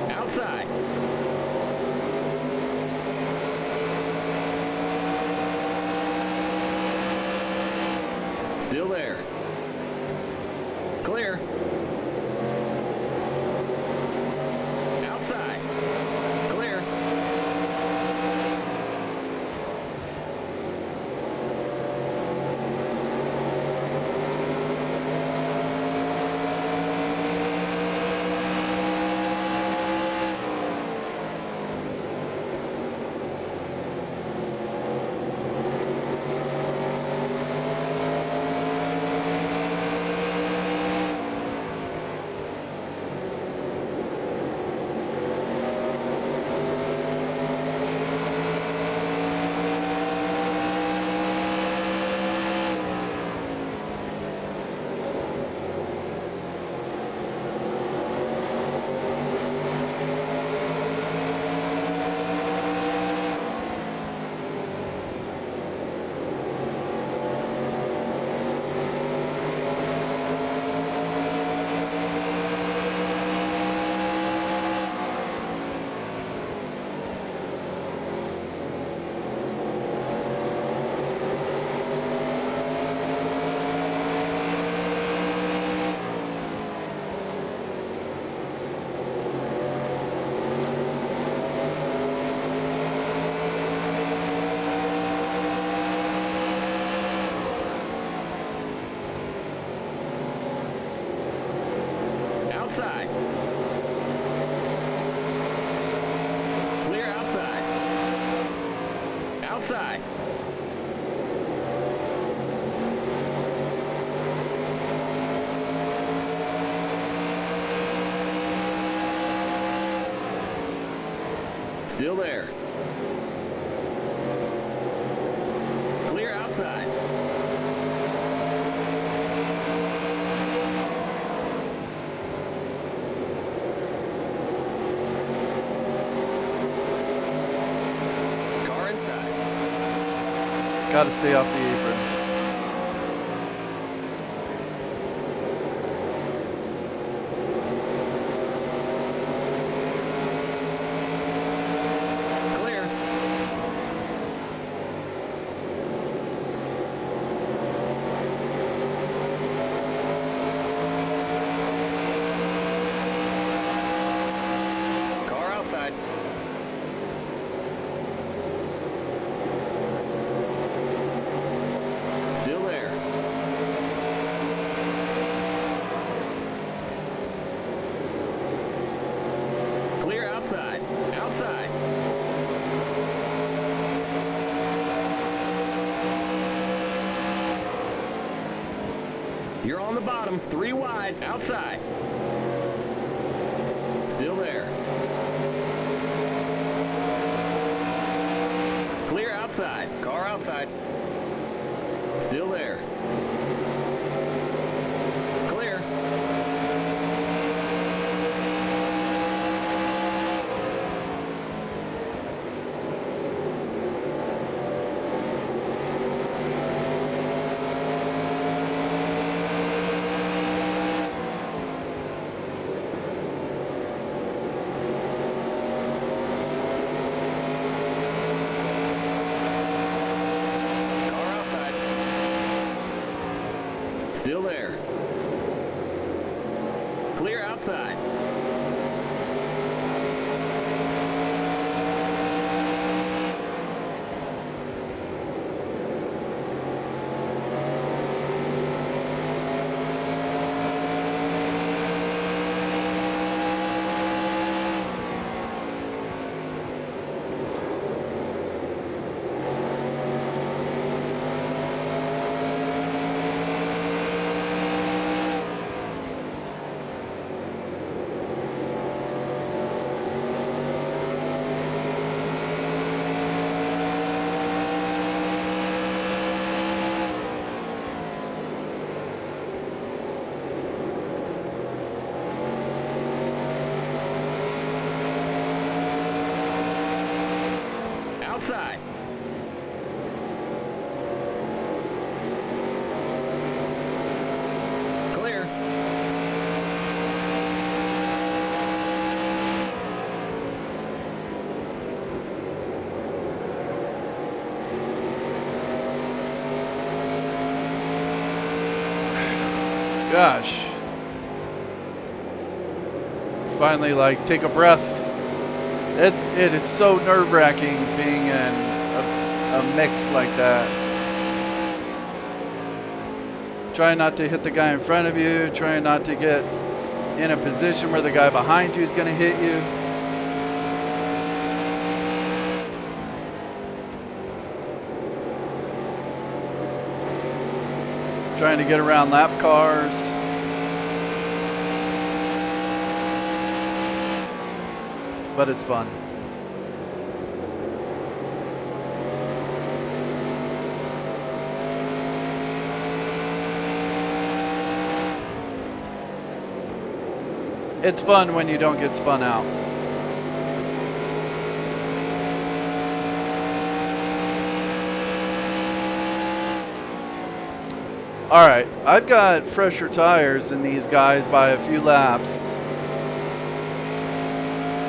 Outside. Still there. Clear. Outside. Clear. Clear outside. Outside. Still there. Clear outside. Car inside. Got to stay off the apron. Clear. Car outside. Still there. Clear outside. Outside. You're on the bottom. 3 wide. Outside. Still there. Clear outside. Car outside. Still there. Clear. Car outside. Still there. Clear outside. Outside. Clear. Gosh. Finally, like, take a breath. It is so nerve-wracking being in a mix like that. Trying not to hit the guy in front of you, trying not to get in a position where the guy behind you is going to hit you. Trying to get around lap cars. But it's fun. It's fun when you don't get spun out. All right, I've got fresher tires than these guys by a few laps.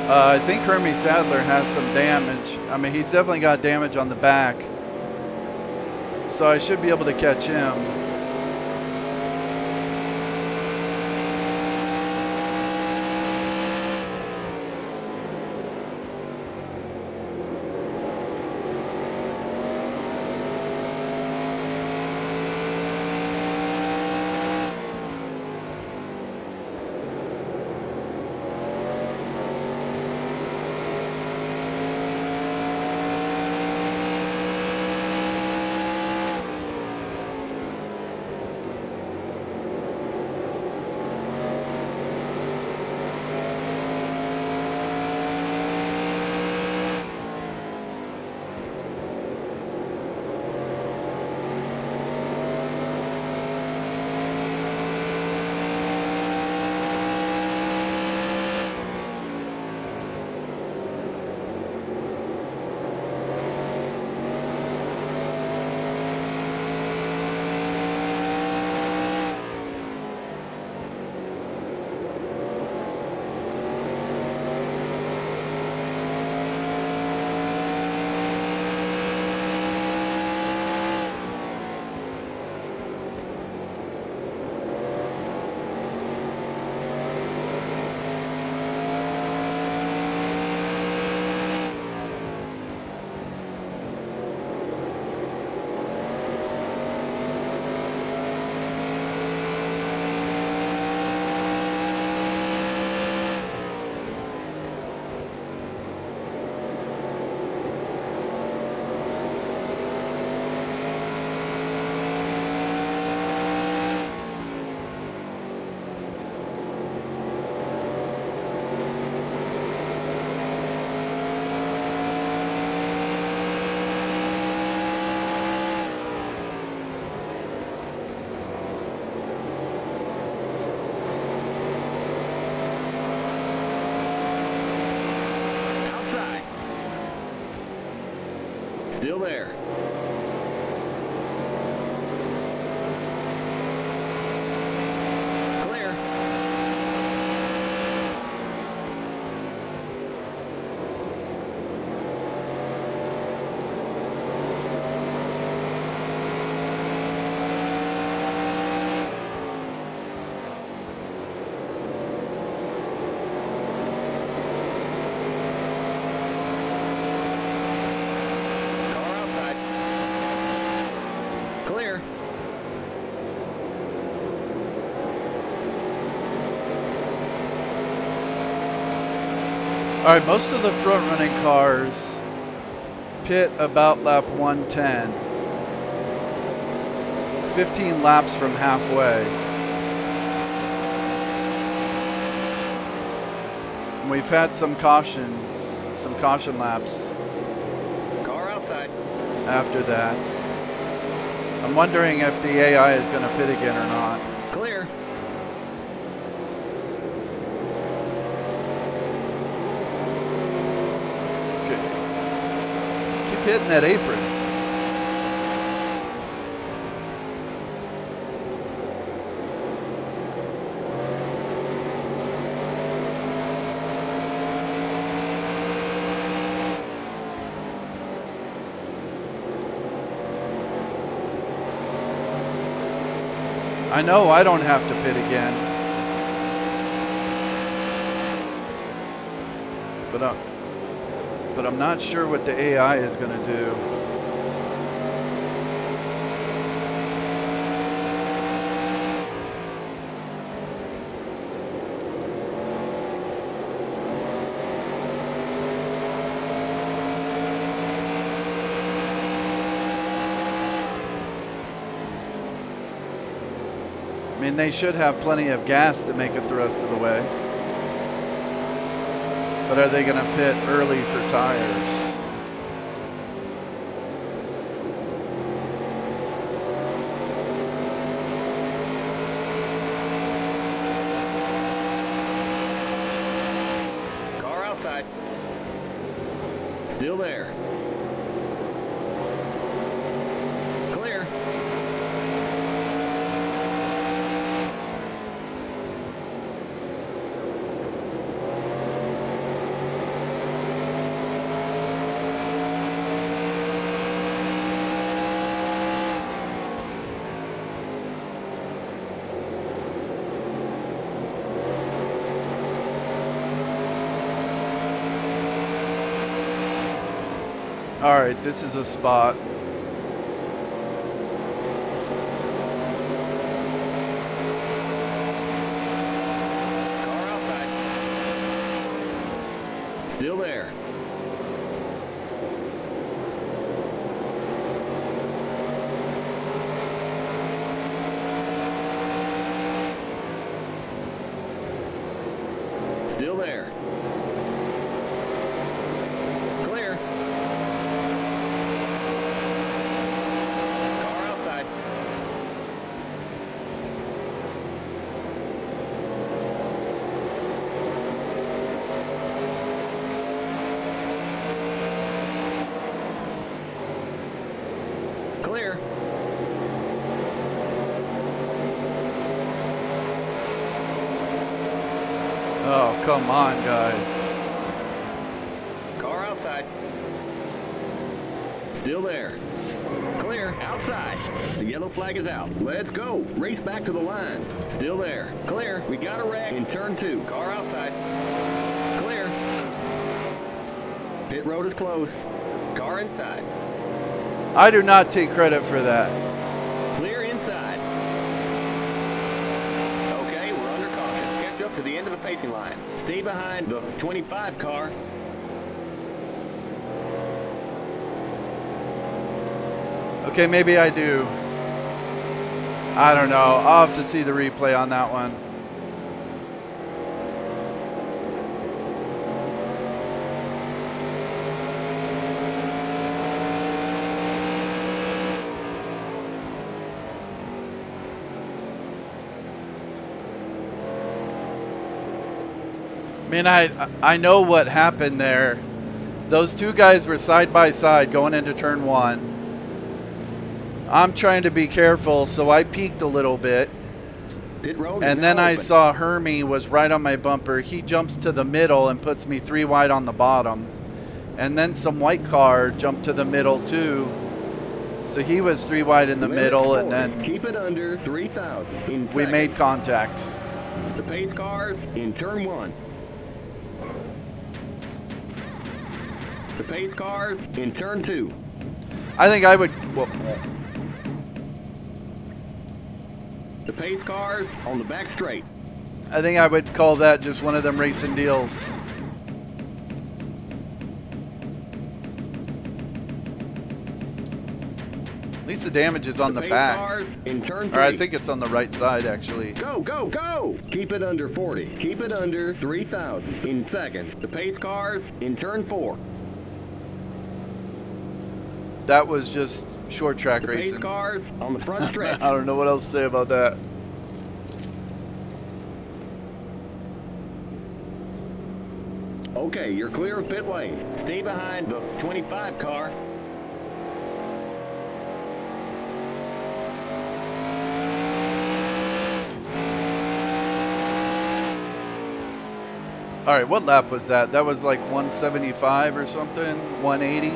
I think Hermie Sadler has some damage. I mean, he's definitely got damage on the back. So I should be able to catch him. there. Clear. Car outside. Clear. All right, most of the front running cars pit about lap 110. 15 laps from halfway. And we've had some caution laps Car outside. after that. I'm wondering if the AI is going to pit again or not. Clear. Keep hitting that apron. I know I don't have to pit again. But I'm not sure what the AI is going to do. I mean, they should have plenty of gas to make it the rest of the way. But are they going to pit early for tires? Car outside. Still there. Clear. All right, this is a spot. Car outside. Still there. Still there. Clear. Car outside. Clear. Oh, come on, guys. Car outside. Still there. Clear. Outside. The yellow flag is out. Let's go. Race back to the line. Still there. Clear. We got a wreck in turn 2. Car outside. Clear. Pit road is closed. Car inside. I do not take credit for that. Clear inside. Okay, we're under caution. Catch up to the end of the pacing line. Stay behind the 25 car. Okay, maybe I do. I don't know. I'll have to see the replay on that one. I mean, I know what happened there. Those two guys were side by side going into turn one. I'm trying to be careful, so I peeked a little bit. Pit road And is then now I open. saw Hermie was right on my bumper. He jumps to the middle and puts me 3 wide on the bottom. And then some white car jumped to the middle too. So he was 3 wide in the Limit middle, 40. and then Keep it under 3,000 in we second. made contact. The pace cars in turn one. The pace cars in turn two. I think I would, well, The pace cars on the back straight. I think I would call that just one of them racing deals. At least the damage is on the pace back. cars in turn Or I three. think it's on the right side, actually. Go, go, go! Keep it under 40. Keep it under 3,000 in second. The pace cars in turn four. That was just short track The pace racing. cars on the front stretch. I don't know what else to say about that. Okay, you're clear of pit lane. Stay behind the 25 car. All right, what lap was that? That was like 175 or something, 180.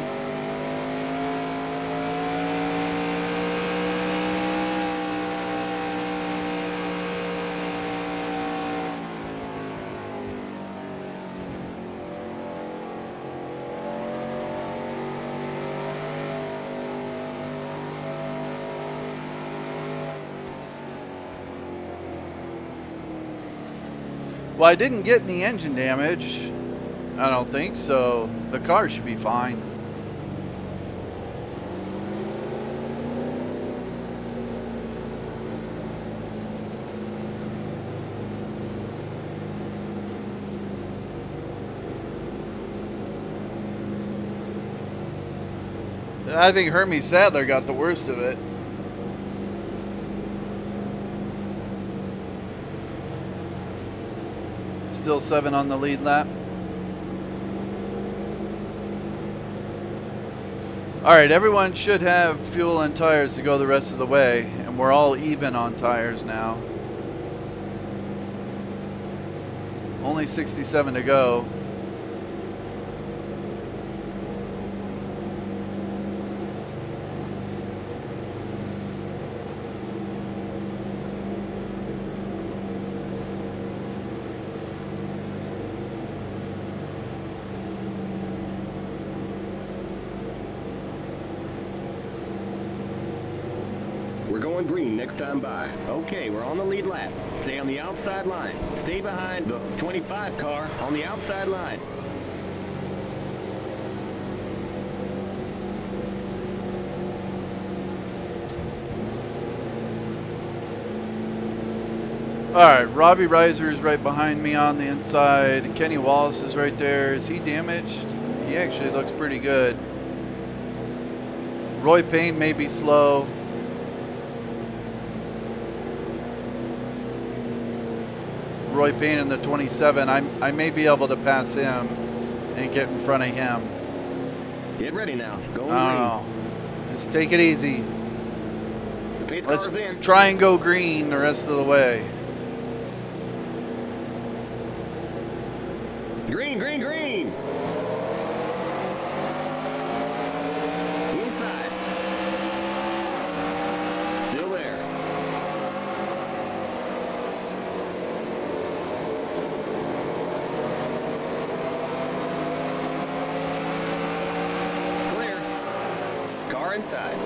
Well, I didn't get any engine damage, I don't think, so the car should be fine. I think Hermie Sadler got the worst of it. Still 7 on the lead lap. All right, everyone should have fuel and tires to go the rest of the way, and we're all even on tires now. Only 67 to go. We're going green next time by. Okay, we're on the lead lap. Stay on the outside line. Stay behind the 25 car on the outside line. All right, Robbie Reiser is right behind me on the inside. Kenny Wallace is right there. Is he damaged? He actually looks pretty good. Roy Payne may be slow. Roy Payne in the 27. I may be able to pass him and get in front of him. Get ready now. Going I don't green. know. Just take it easy. The pace Let's car's in. try and go green the rest of the way. Green, green, green. Inside. Still there. Clear. Car inside.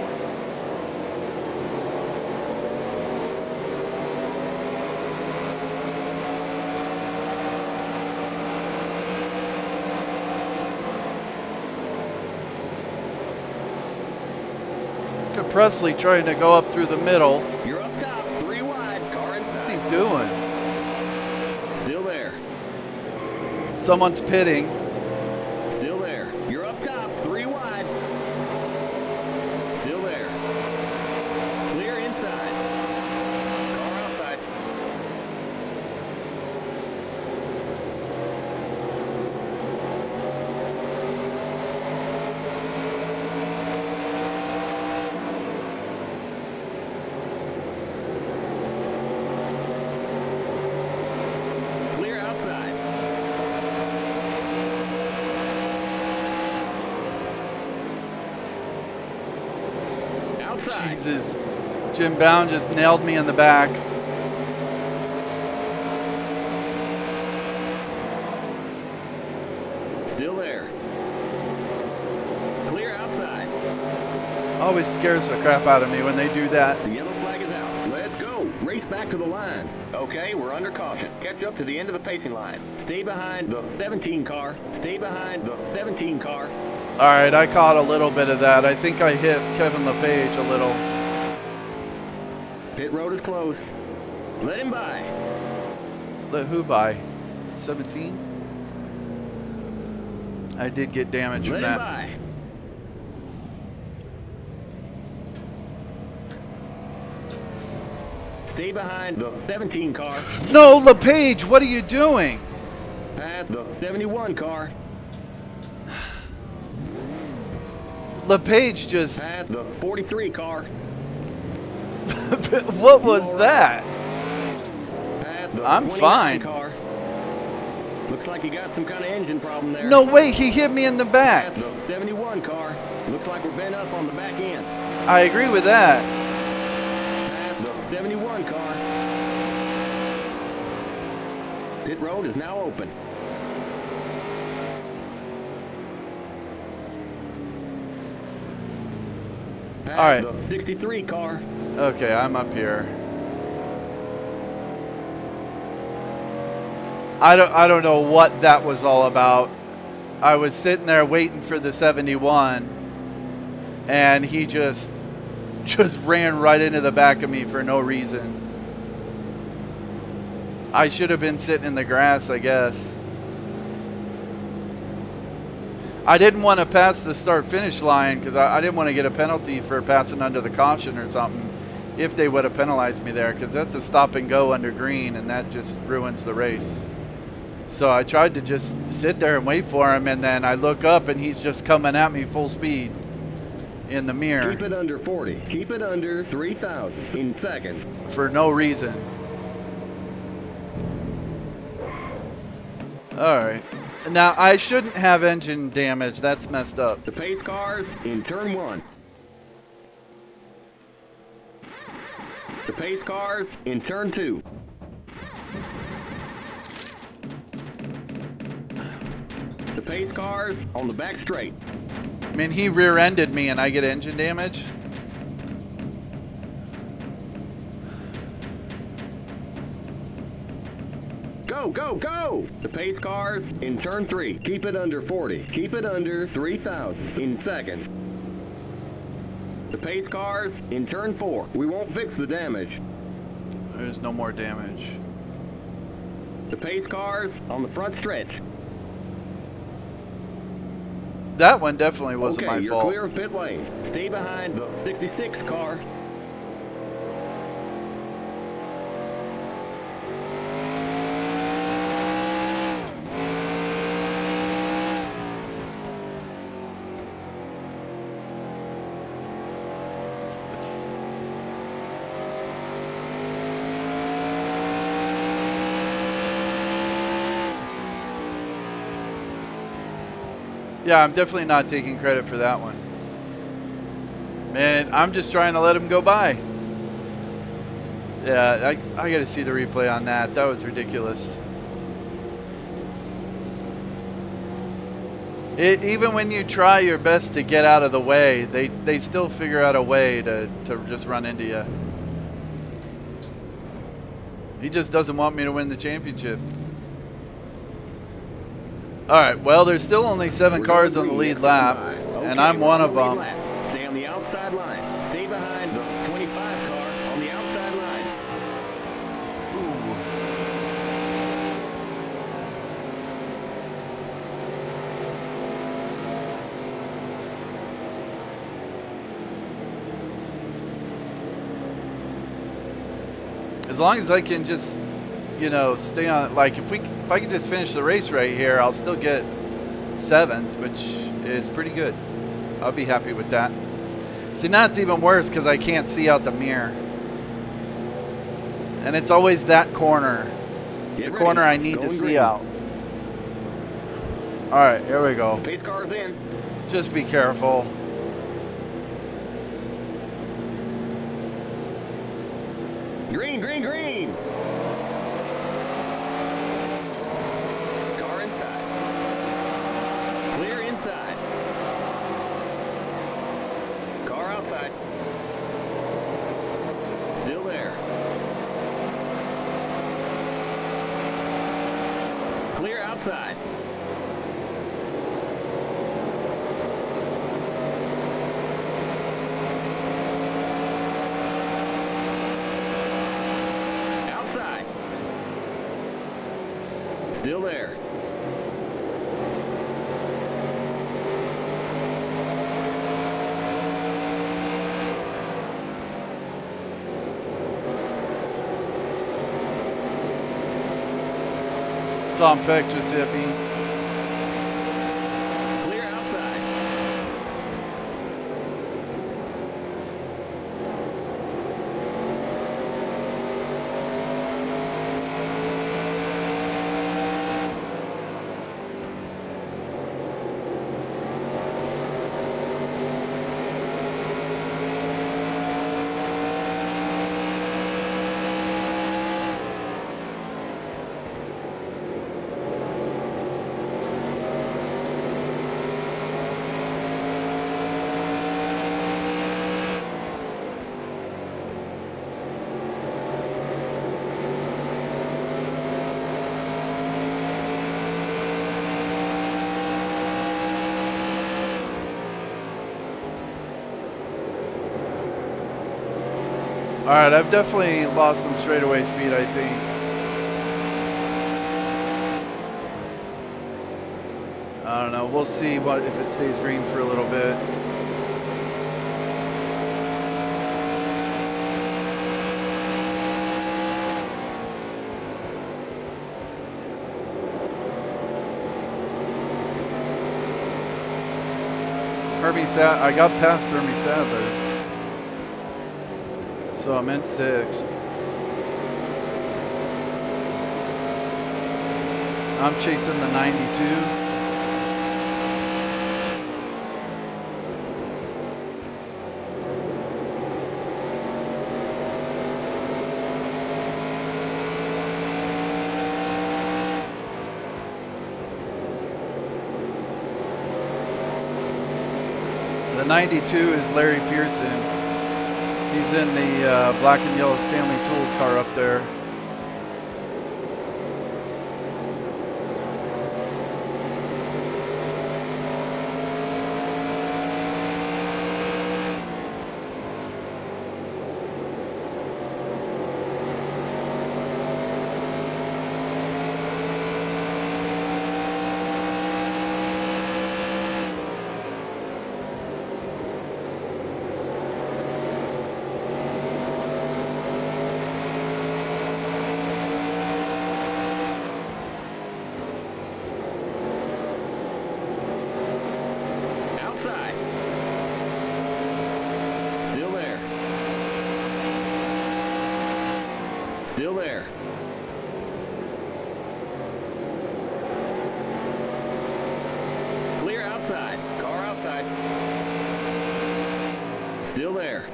Look at Presley trying to go up through the middle. You're up top. 3 wide. Car What's he inside. doing? Still there. Someone's pitting. Still there. You're up top. 3 wide. Still there. Clear inside. Car outside. outside. Jesus. Jim Bound just nailed me in the back. Still there. Clear outside. Always scares the crap out of me when they do that. The yellow flag is out. Let's go. Race back to the line. Okay, we're under caution. Catch up to the end of the pacing line. Stay behind the 17 car. Stay behind the 17 car. All right, I caught a little bit of that. I think I hit Kevin LePage a little. Pit road is closed. Let him by. Let who by? 17? I did get damage from Let him that. by. Stay behind the 17 car. No, LePage, what are you doing? Past the 71 car. LePage just... Past the 43 car. What was that? Past the I'm 29 fine. car. Looks like you got some kind of engine problem there. No way, he hit me in the back. Past the 71 car. Looks like we're bent up on the back end. I agree with that. Past the 71 car. Pit road is now open. Past All right. the 63 car. Okay, I'm up here. I don't know what that was all about. I was sitting there waiting for the 71, and he just ran right into the back of me for no reason. I should have been sitting in the grass, I guess. I didn't want to pass the start-finish line because I didn't want to get a penalty for passing under the caution or something if they would have penalized me there, because that's a stop and go under green, and that just ruins the race. So I tried to just sit there and wait for him, and then I look up and he's just coming at me full speed in the mirror Keep it under 40. Keep it under 3,000 in seconds. for no reason. Alright. Now, I shouldn't have engine damage. That's messed up. The pace cars in turn 1. The pace cars in turn 2. The pace cars on the back straight. I mean, he rear-ended me and I get engine damage? Go, go, go! The pace cars in turn 3. Keep it under 40. Keep it under 3,000 in seconds. The pace cars in turn 4. We won't fix the damage. There's no more damage. The pace cars on the front stretch. That one definitely wasn't Okay, my you're fault. clear of pit lane. Stay behind the 66 car. Yeah, I'm definitely not taking credit for that one. Man, I'm just trying to let him go by. Yeah, I gotta see the replay on that. That was ridiculous. Even when you try your best to get out of the way, they still figure out a way to just run into you. He just doesn't want me to win the championship. Alright, well, there's still only 7 cars on the lead lap, and I'm one of them. Stay on the outside line. Stay behind the 25 car on the outside line. As long as I can just, you know, stay on, like, if I can just finish the race right here, I'll still get 7th, which is pretty good. I'll be happy with that. See, now it's even worse because I can't see out the mirror. And it's always that corner. The corner I need to see out. Alright, here we go. Pace car's in. Just be careful. Green, green, green. Car inside. Clear inside. Car outside. Still there. Clear outside. Outside. Still there. Tom Peck just hit me. Clear outside. All right, I've definitely lost some straightaway speed, I think. I don't know. We'll see what if it stays green for a little bit. I got past Hermie Sadler. So I'm in 6th. I'm chasing the 92. The 92 is Larry Pearson. He's in the black and yellow Stanley Tools car up there. Still there. Clear outside. Car outside. Still there.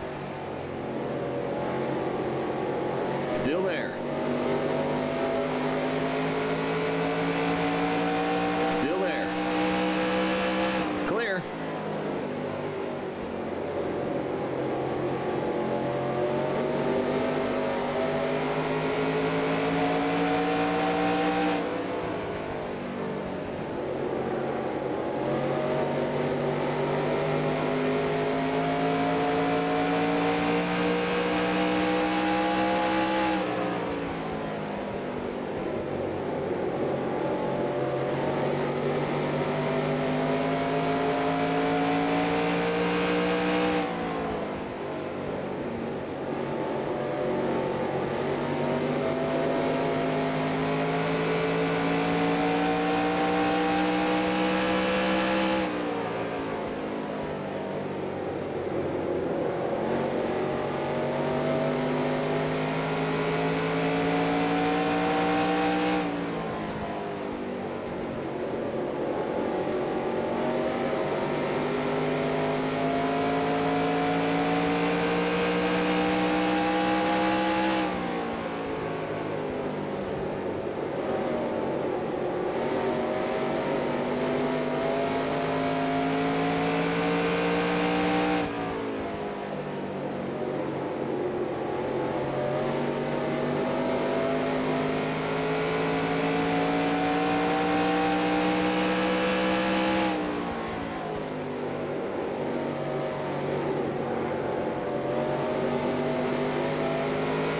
Still there. Still there. Clear.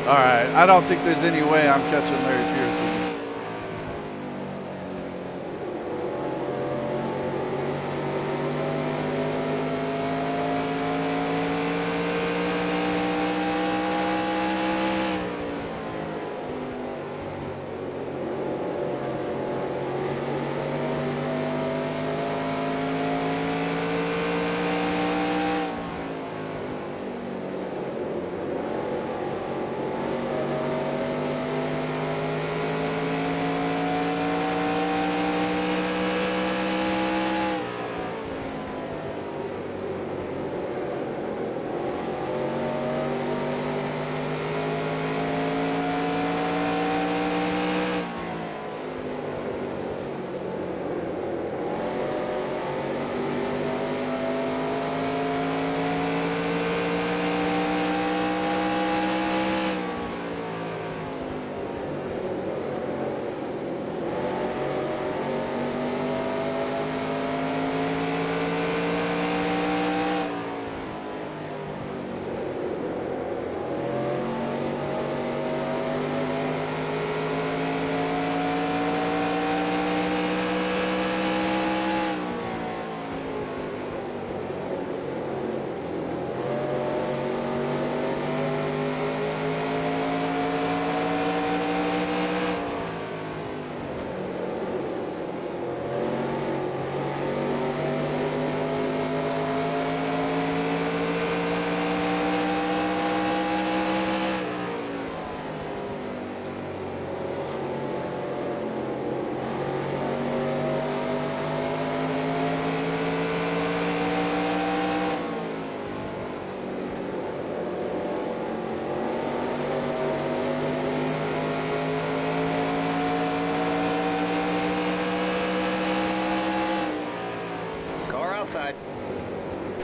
All right, I don't think there's any way I'm catching Larry Pearson.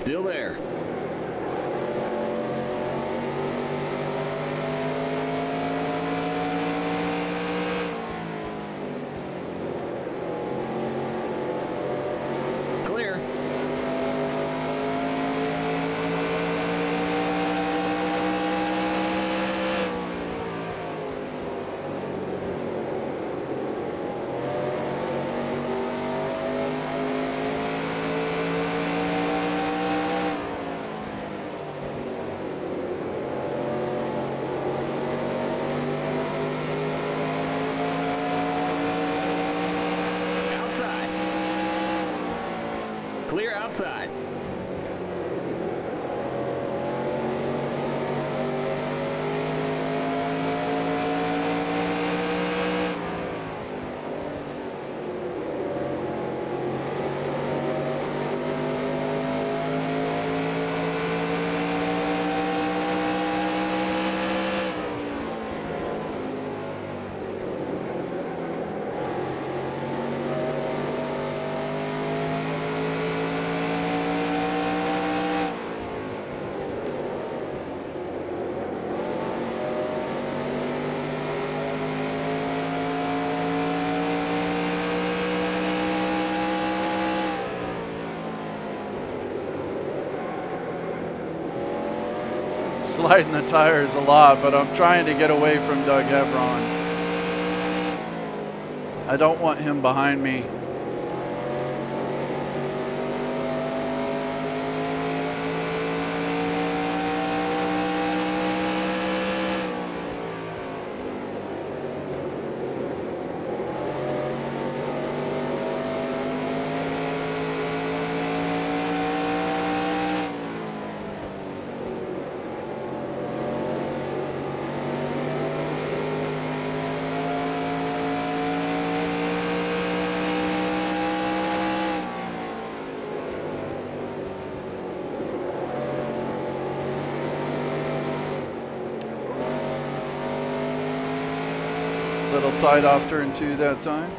Still there. Clear. Clear outside. Sliding the tires a lot, but I'm trying to get away from Doug Hebron. I don't want him behind me. Little tight off turn 2 that time.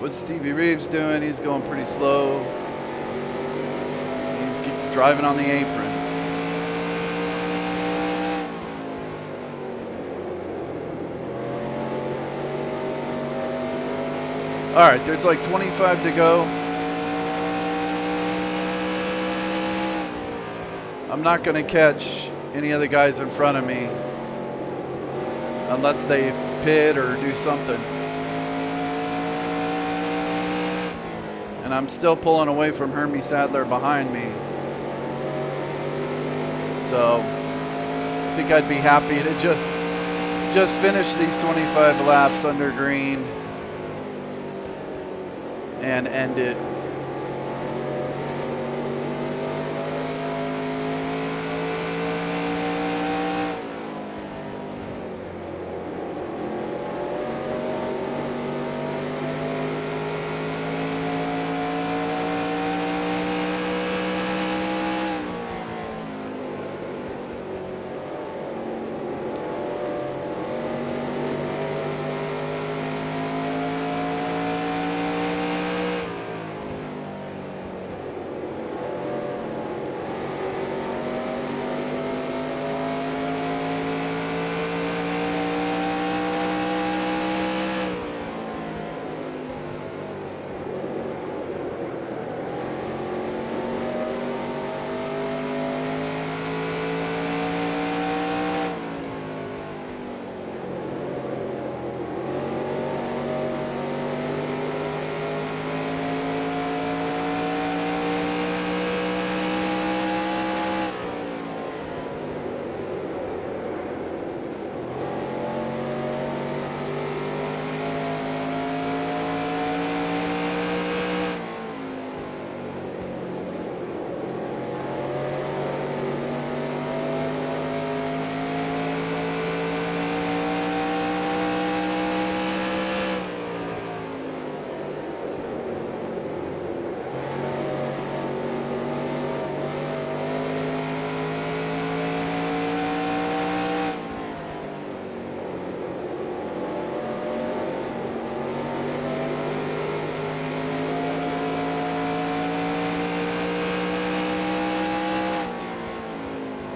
What's Stevie Reeves doing? He's going pretty slow. He's driving on the apron. All right, there's like 25 to go. I'm not going to catch any of the guys in front of me unless they pit or do something. And I'm still pulling away from Hermie Sadler behind me. So I think I'd be happy to just finish these 25 laps under green and end it.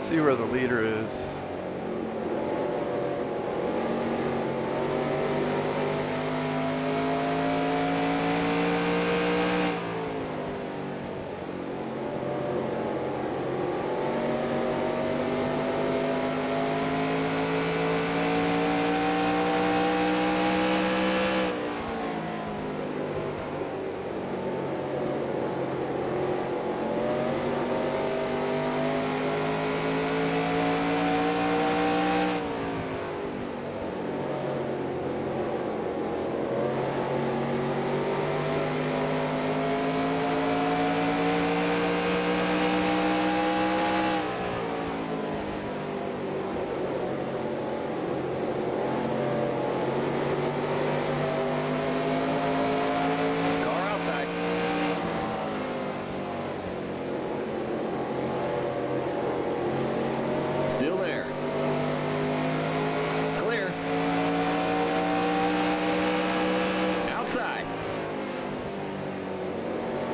See where the leader is.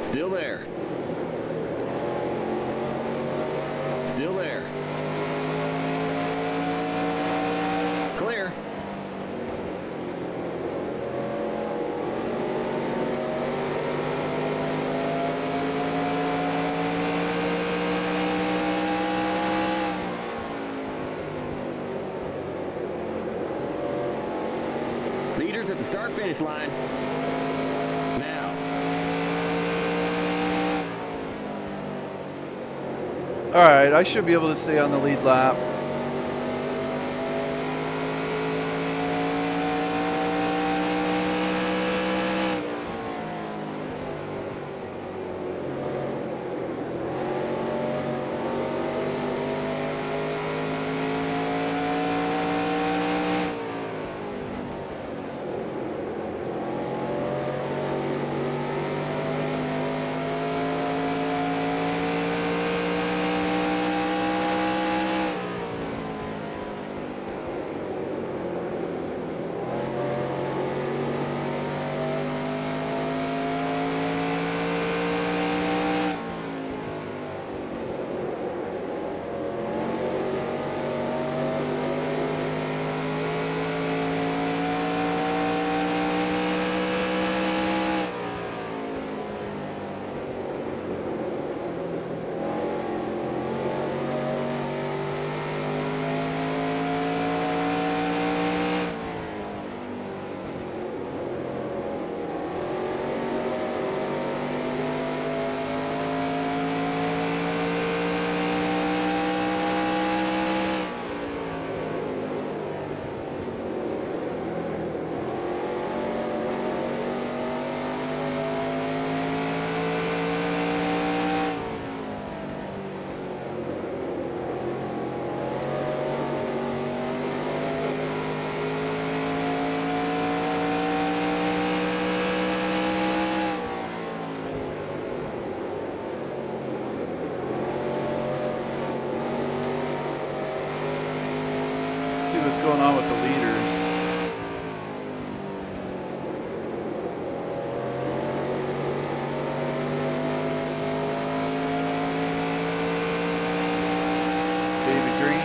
Still there. Still there. Clear. Leaders at the start-finish line. Now. All right, I should be able to stay on the lead lap. Let's see what's going on with the leaders. David Green.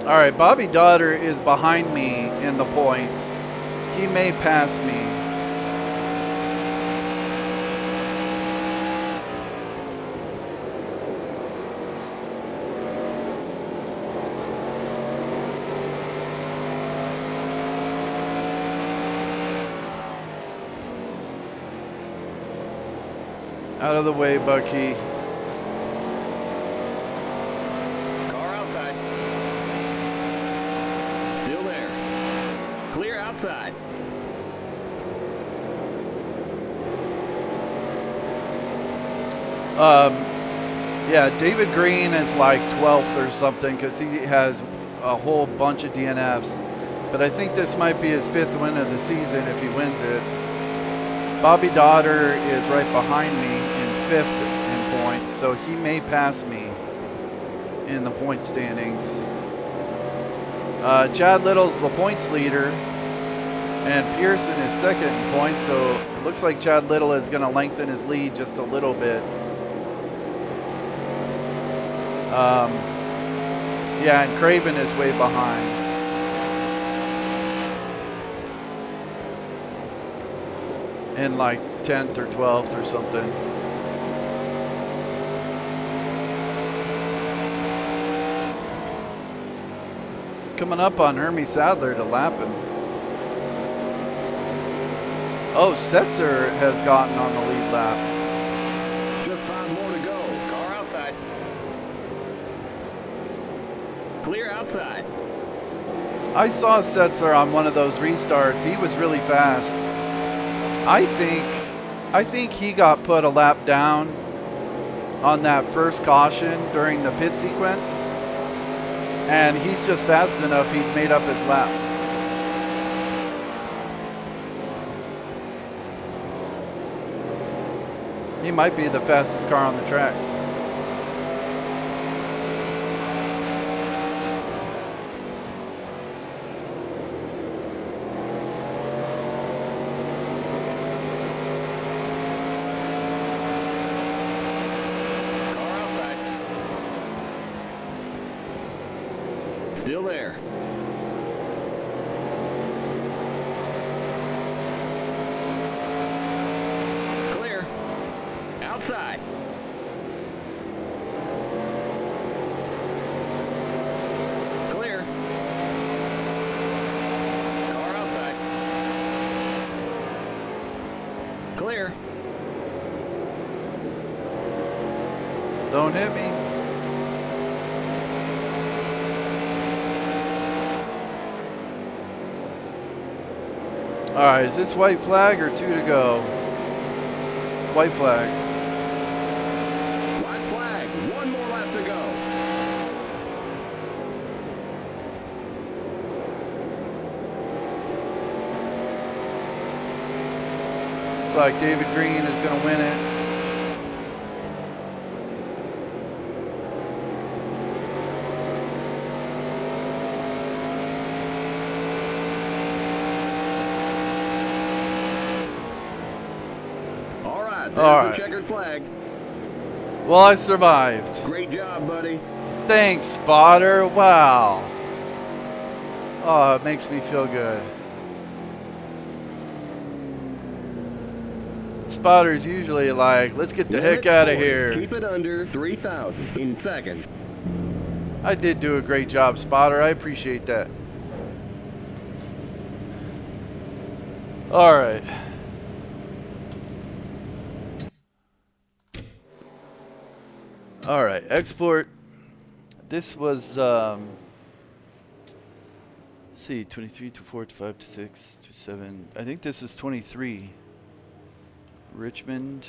All right, Bobby Daughter is behind me in the points. He may pass me. Out of the way, Bucky. Car outside. Still there. Clear outside. Yeah, David Green is like 12th or something because he has a whole bunch of DNFs. But I think this might be his 5th win of the season if he wins it. Bobby Daughter is right behind me in 5th in points, so he may pass me in the point standings. Chad Little's the points leader, and Pearson is 2nd in points, so it looks like Chad Little is going to lengthen his lead just a little bit. Yeah, and Craven is way behind. In like 10th or 12th or something. Coming up on Hermie Sadler to lap him. Oh, Setzer has gotten on the lead lap. Just 5 more to go. Car outside. Clear outside. I saw Setzer on one of those restarts. He was really fast. I think he got put a lap down on that first caution during the pit sequence, and he's just fast enough. He's made up his lap. He might be the fastest car on the track. Still there. Clear. Outside. Clear. Car outside. Clear. Don't hit me. All right, is this white flag or 2 to go? White flag. White flag. 1 more lap to go. Looks like David Green is going to win it. All right. Checkered flag. Well, I survived. Great job, buddy. Thanks, Spotter. Wow. Oh, it makes me feel good. Spotter's usually like, let's get the heck out of here. Keep it under 3,000 in seconds. I did do a great job, Spotter. I appreciate that. All right. All right, export. This was, let's see, 23, 24, 25, 26, 27. I think this was 23. Richmond.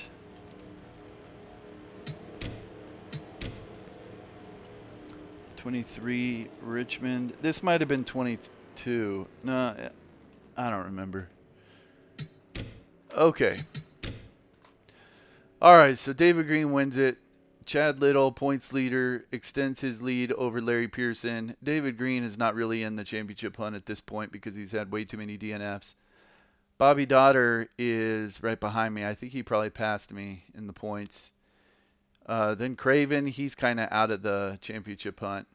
'23 Richmond. This might have been 22. 2. No, I don't remember. Okay. All right, so David Green wins it. Chad Little, points leader, extends his lead over Larry Pearson. David Green is not really in the championship hunt at this point because he's had way too many DNFs. Bobby Dotter is right behind me. I think he probably passed me in the points. Then Craven, he's kind of out of the championship hunt.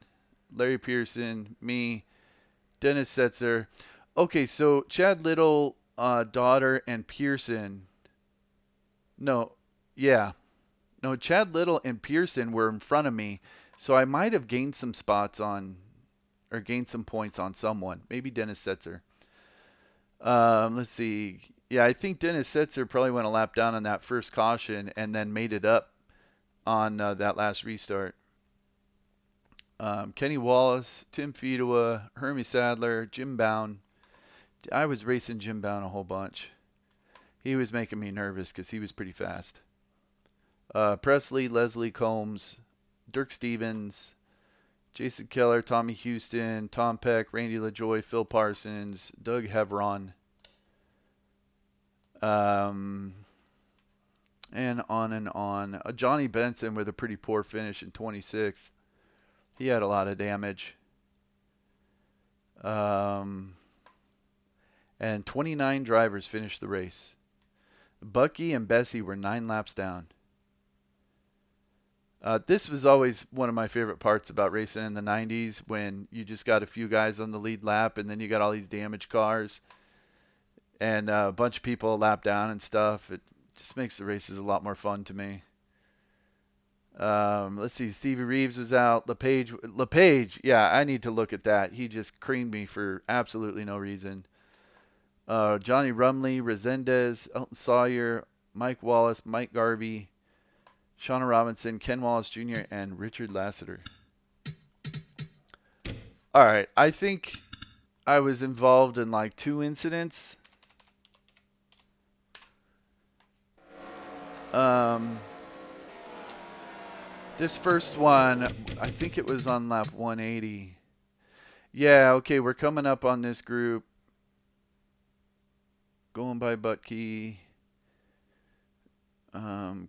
Larry Pearson, me, Dennis Setzer. Okay, so Chad Little, Dotter, and Pearson. No, yeah. No, Chad Little and Pearson were in front of me, so I might have gained some spots on, or gained some points on someone. Maybe Dennis Setzer. Let's see. Yeah, I think Dennis Setzer probably went a lap down on that first caution and then made it up on that last restart. Kenny Wallace, Tim Fedewa, Hermie Sadler, Jim Bound. I was racing Jim Bound a whole bunch. He was making me nervous because he was pretty fast. Presley, Leslie Combs, Dirk Stevens, Jason Keller, Tommy Houston, Tom Peck, Randy LaJoy, Phil Parsons, Doug Hevron, and on and on. Johnny Benson with a pretty poor finish in 26th. He had a lot of damage. And 29 drivers finished the race. Bucky and Bessie were 9 laps down. This was always one of my favorite parts about racing in the 90s, when you just got a few guys on the lead lap and then you got all these damaged cars and a bunch of people a lap down and stuff. It just makes the races a lot more fun to me. Let's see. Stevie Reeves was out. LePage, yeah, I need to look at that. He just creamed me for absolutely no reason. Johnny Rumley, Resendez, Elton Sawyer, Mike Wallace, Mike Garvey, Shauna Robinson, Ken Wallace Jr., and Richard Lasseter. All right, I think I was involved in like 2 incidents. This first one, I think it was on lap 180. Yeah, okay, we're coming up on this group. Going by Buttkey.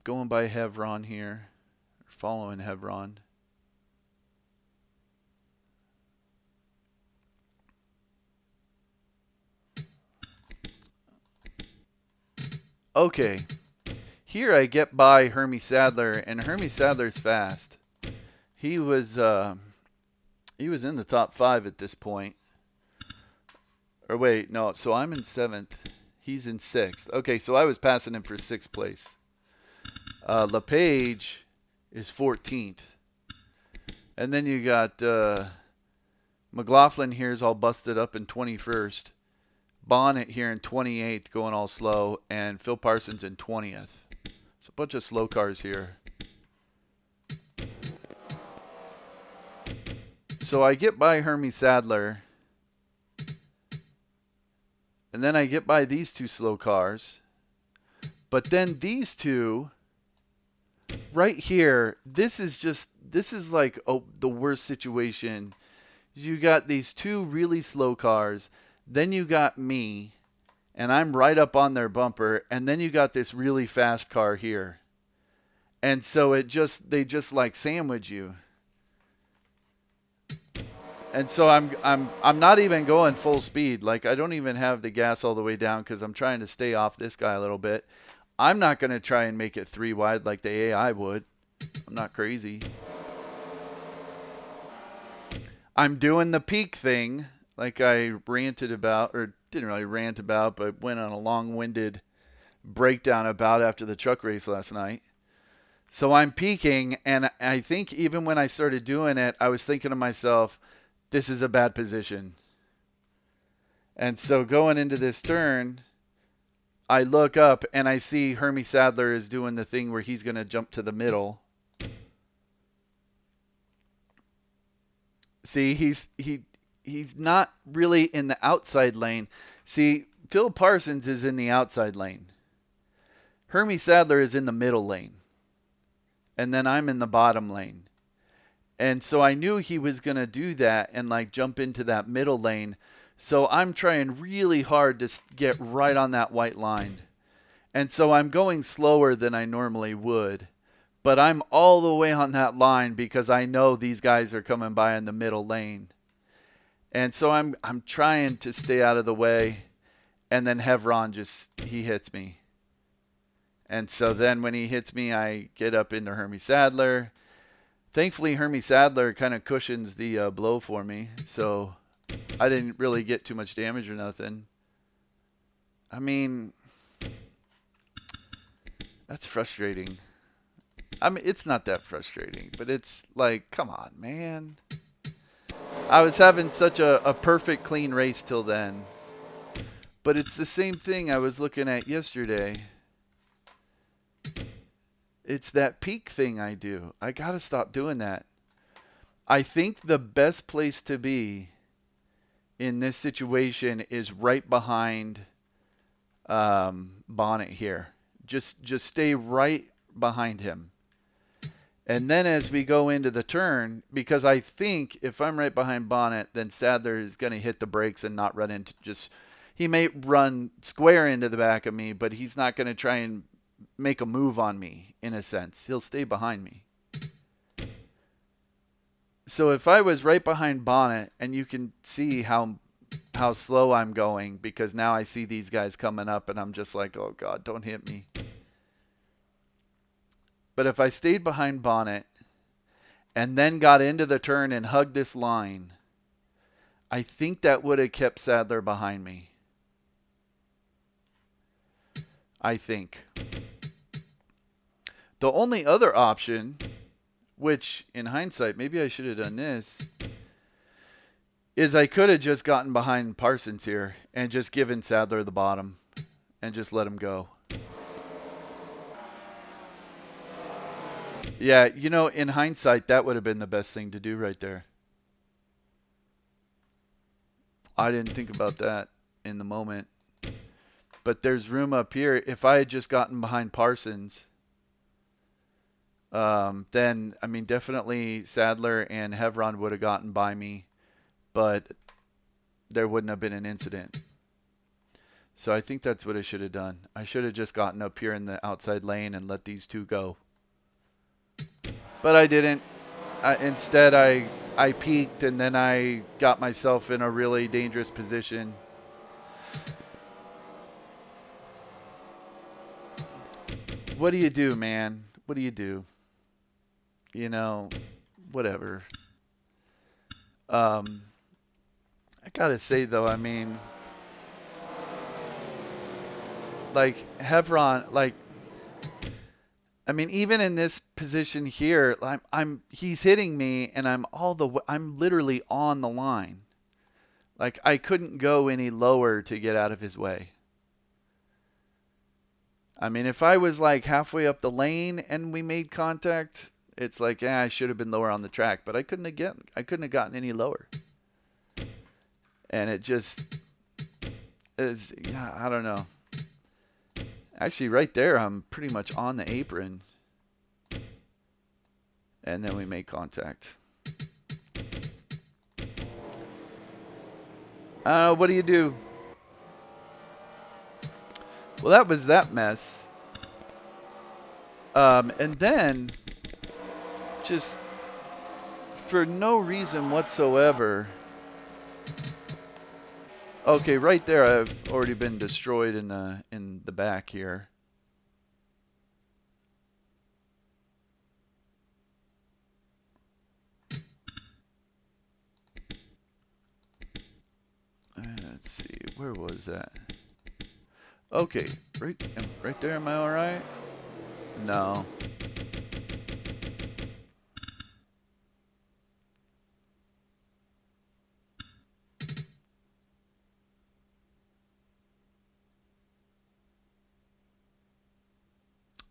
Going by Hevron here. Following Hevron. Okay. Here I get by Hermie Sadler, and Hermie Sadler's fast. He was in the top 5 at this point. Or wait, no, so I'm in 7th. He's in 6th. Okay, so I was passing him for 6th place. LePage is 14th. And then you got McLaughlin here is all busted up in 21st. Bonnet here in 28th, going all slow. And Phil Parsons in 20th. It's a bunch of slow cars here. So I get by Hermie Sadler. And then I get by these 2 slow cars. But then these 2 right here, this is like the worst situation. You got these 2 really slow cars. Then you got me, and I'm right up on their bumper, and then you got this really fast car here. And so they just like sandwich you. And so I'm not even going full speed. Like, I don't even have the gas all the way down because I'm trying to stay off this guy a little bit. I'm not going to try and make it 3 wide like the AI would. I'm not crazy. I'm doing the peak thing like I ranted about, or didn't really rant about, but went on a long-winded breakdown about after the truck race last night. So I'm peaking, and I think even when I started doing it, I was thinking to myself, this is a bad position. And so going into this turn, I look up and I see Hermie Sadler is doing the thing where he's going to jump to the middle. See, he's not really in the outside lane. See, Phil Parsons is in the outside lane. Hermie Sadler is in the middle lane. And then I'm in the bottom lane. And so I knew he was going to do that and like jump into that middle lane. So I'm trying really hard to get right on that white line. And so I'm going slower than I normally would. But I'm all the way on that line because I know these guys are coming by in the middle lane. And so I'm trying to stay out of the way. And then Hevron he hits me. And so then when he hits me, I get up into Hermie Sadler. Thankfully, Hermie Sadler kind of cushions the blow for me. So I didn't really get too much damage or nothing. I mean, that's frustrating. I mean, it's not that frustrating, but it's like, come on, man. I was having such a perfect, clean race till then. But it's the same thing I was looking at yesterday. It's that peak thing I do. I got to stop doing that. I think the best place to be in this situation is right behind Bonnet here. Just stay right behind him. And then as we go into the turn, because I think if I'm right behind Bonnet, then Sadler is going to hit the brakes and not run into he may run square into the back of me, but he's not going to try and make a move on me in a sense. He'll stay behind me. So if I was right behind Bonnet, and you can see how slow I'm going because now I see these guys coming up and I'm just like, oh God, don't hit me. But if I stayed behind Bonnet and then got into the turn and hugged this line, I think that would have kept Sadler behind me. I think. The only other option, which in hindsight, maybe I should have done this, is I could have just gotten behind Parsons here and just given Sadler the bottom and just let him go. Yeah, you know, in hindsight, that would have been the best thing to do right there. I didn't think about that in the moment. But there's room up here. If I had just gotten behind Parsons, then, I mean, definitely Sadler and Hevron would have gotten by me, but there wouldn't have been an incident. So I think that's what I should have done. I should have just gotten up here in the outside lane and let these two go. But I didn't. Instead, I peaked, and then I got myself in a really dangerous position. What do you do, man? What do you do? You know, whatever. I gotta say, though, I mean, like, Hevron, like, I mean, even in this position here, he's hitting me, and I'm literally on the line. Like, I couldn't go any lower to get out of his way. I mean, if I was like halfway up the lane and we made contact, it's like, yeah, I should have been lower on the track, but I couldn't have gotten any lower. And it just is, yeah, I don't know. Actually, right there, I'm pretty much on the apron. And then we make contact. What do you do? Well, that was that mess. And then, just for no reason whatsoever. Okay, right there, I've already been destroyed in the back here. Let's see, where was that? Okay, right there. Am I all right? No.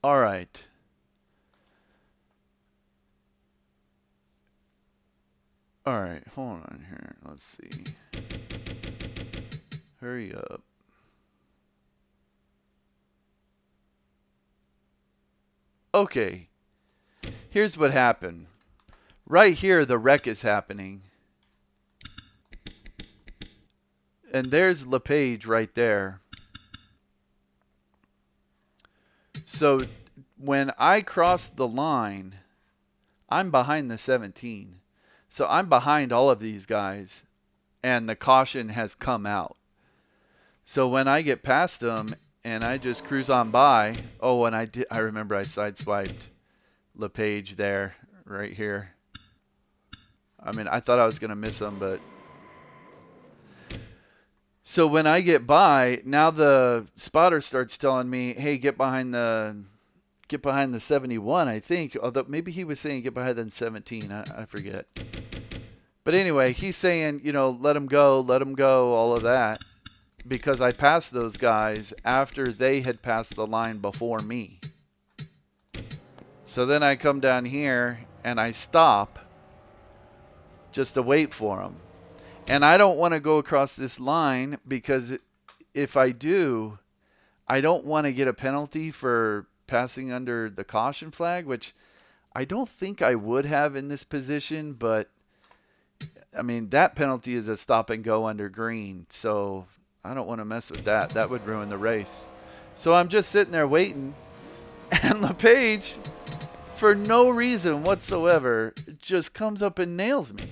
All right. All right, hold on here. Let's see. Hurry up. Okay. Here's what happened. Right here, the wreck is happening. And there's LePage right there. So when I cross the line, I'm behind the 17. So I'm behind all of these guys, and the caution has come out. So when I get past them and I just cruise on by, oh, and I remember I sideswiped LePage there, right here. I mean, I thought I was going to miss him, but... So when I get by, now the spotter starts telling me, hey, get behind the 71, I think. Although maybe he was saying get behind the 17. I forget. But anyway, he's saying, you know, let him go, all of that. Because I passed those guys after they had passed the line before me. So then I come down here and I stop just to wait for them. And I don't want to go across this line because if I do, I don't want to get a penalty for passing under the caution flag, which I don't think I would have in this position, but I mean, that penalty is a stop and go under green. So I don't want to mess with that. That would ruin the race. So I'm just sitting there waiting, and LePage, for no reason whatsoever, just comes up and nails me.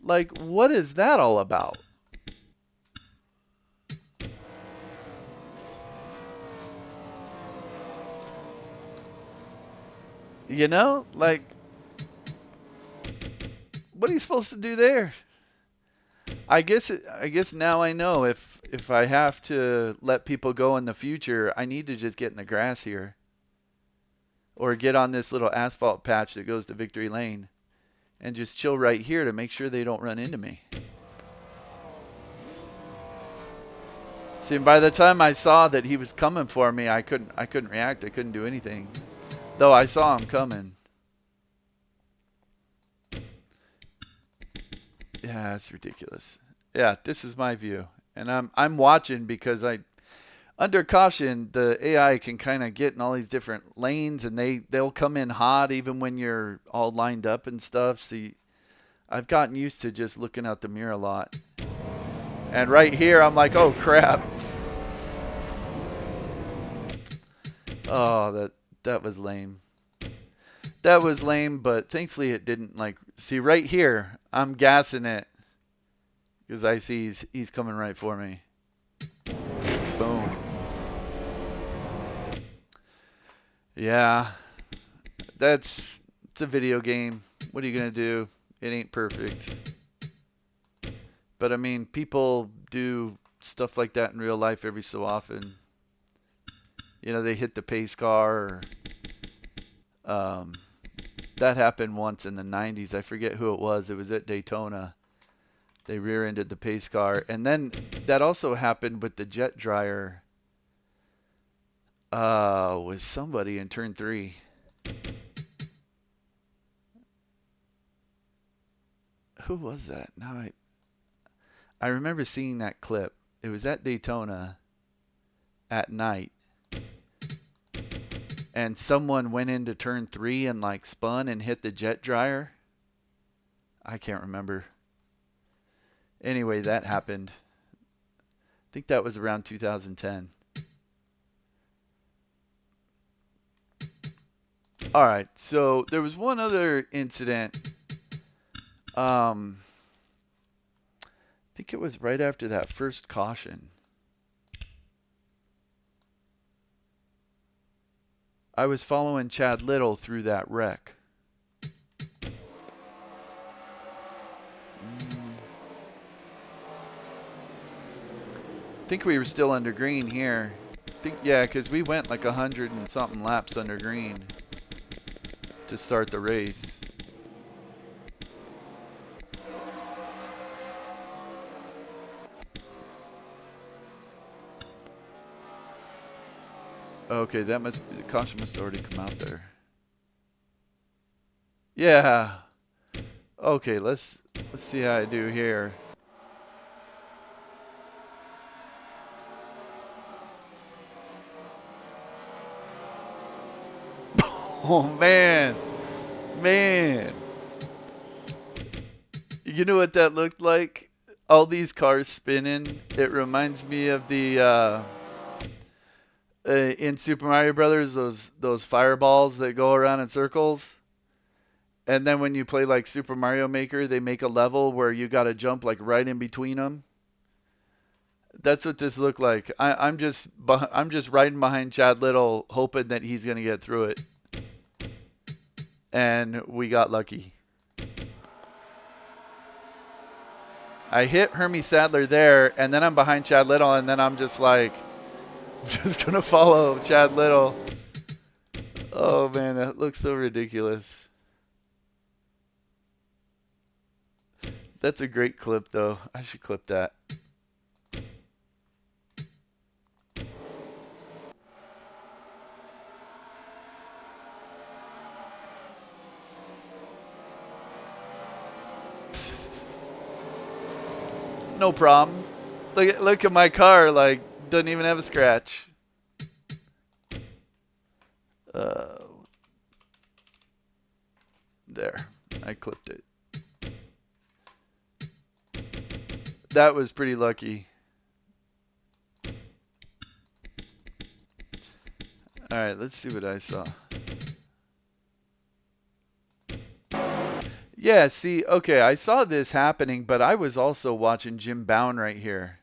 Like, what is that all about? You know, like, what are you supposed to do there? I guess now I know if I have to let people go in the future, I need to just get in the grass here. Or get on this little asphalt patch that goes to Victory Lane and just chill right here to make sure they don't run into me. See, by the time I saw that he was coming for me, I couldn't react. I couldn't do anything. Though I saw him coming. Yeah, it's ridiculous. Yeah, this is my view. And I'm watching because under caution, the AI can kind of get in all these different lanes, and they'll come in hot even when you're all lined up and stuff. So I've gotten used to just looking out the mirror a lot. And right here, I'm like, oh crap. Oh, that was lame. That was lame, but thankfully it didn't, like, see right here, I'm gassing it because I see he's coming right for me. Boom. Yeah, it's a video game. What are you gonna do? It ain't perfect. But I mean, people do stuff like that in real life every so often. You know, they hit the pace car. Or, that happened once in the 90s. I forget who it was. It was at Daytona. They rear-ended the pace car. And then that also happened with the jet dryer. With somebody in turn 3. Who was that? Now I remember seeing that clip. It was at Daytona at night. And someone went into turn 3 and like spun and hit the jet dryer. I can't remember. Anyway, that happened. I think that was around 2010. All right, so there was one other incident. I think it was right after that first caution. I was following Chad Little through that wreck. I think we were still under green here. Yeah, because we went like 100 and something laps under green to start the race. Okay, that must be, the caution must have already come out there. Yeah. Okay, let's see how I do here. Oh man. Man. You know what that looked like? all these cars spinning. It reminds me of the in Super Mario Brothers, those fireballs that go around in circles. And then when you play like Super Mario Maker, they make a level where you got to jump like right in between them. That's what this looked like. I'm just riding behind Chad Little, hoping that he's gonna get through it, and we got lucky. I hit Hermie Sadler there, and then I'm behind Chad Little, and then I'm just like, just gonna follow Chad Little. Oh man, that looks so ridiculous. That's a great clip, though. I should clip that. No problem. Look at my car. Like, doesn't even have a scratch. Uh, there. I clipped it. That was pretty lucky. All right, let's see what I saw. Yeah, see, okay, I saw this happening, but I was also watching Jim Bowen right here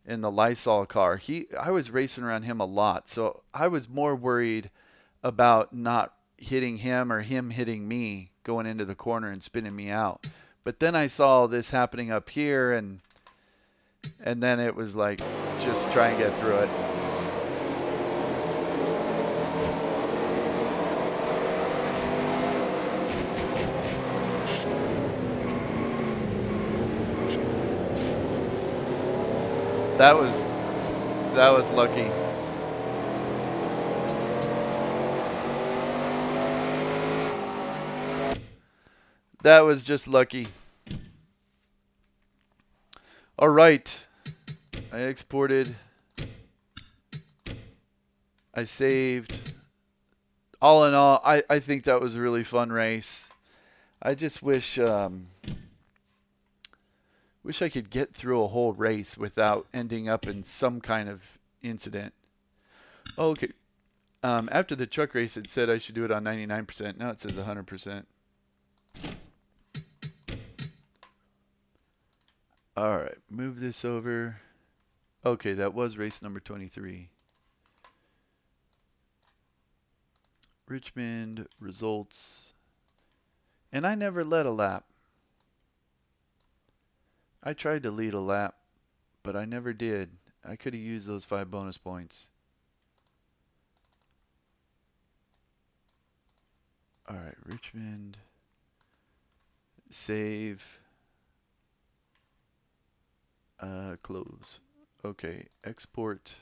in the Lysol car. I was racing around him a lot, so I was more worried about not hitting him or him hitting me going into the corner and spinning me out. But then I saw this happening up here, and then it was like, just try and get through it. That was lucky. That was just lucky. All right. I exported. I saved. All in all, I think that was a really fun race. I just wish I could get through a whole race without ending up in some kind of incident. Oh, okay. After the truck race, it said I should do it on 99%. Now it says 100%. All right, move this over. Okay, that was race number 23. Richmond results. And I never led a lap. I tried to lead a lap, but I never did. I could have used those 5 bonus points. All right, Richmond. Save. Close. Okay, export.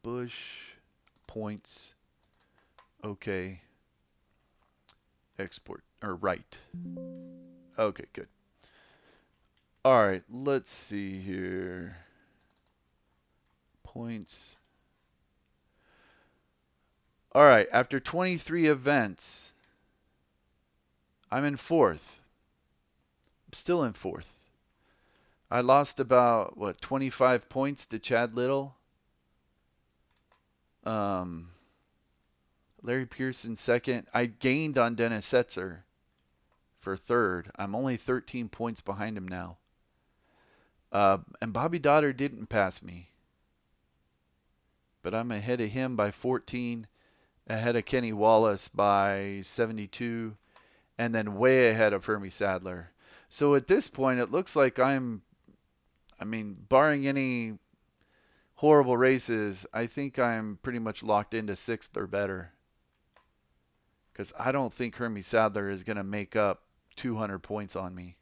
Busch points. Okay. Export or write. Okay, good. All right, let's see here. Points. All right, after 23 events, I'm in 4th. I'm still in 4th. I lost about, 25 points to Chad Little. Larry Pearson 2nd. I gained on Dennis Setzer for 3rd. I'm only 13 points behind him now. And Bobby Dotter didn't pass me. But I'm ahead of him by 14, ahead of Kenny Wallace by 72, and then way ahead of Hermie Sadler. So at this point, it looks like barring any horrible races, I think I'm pretty much locked into 6th or better. Because I don't think Hermie Sadler is going to make up 200 points on me.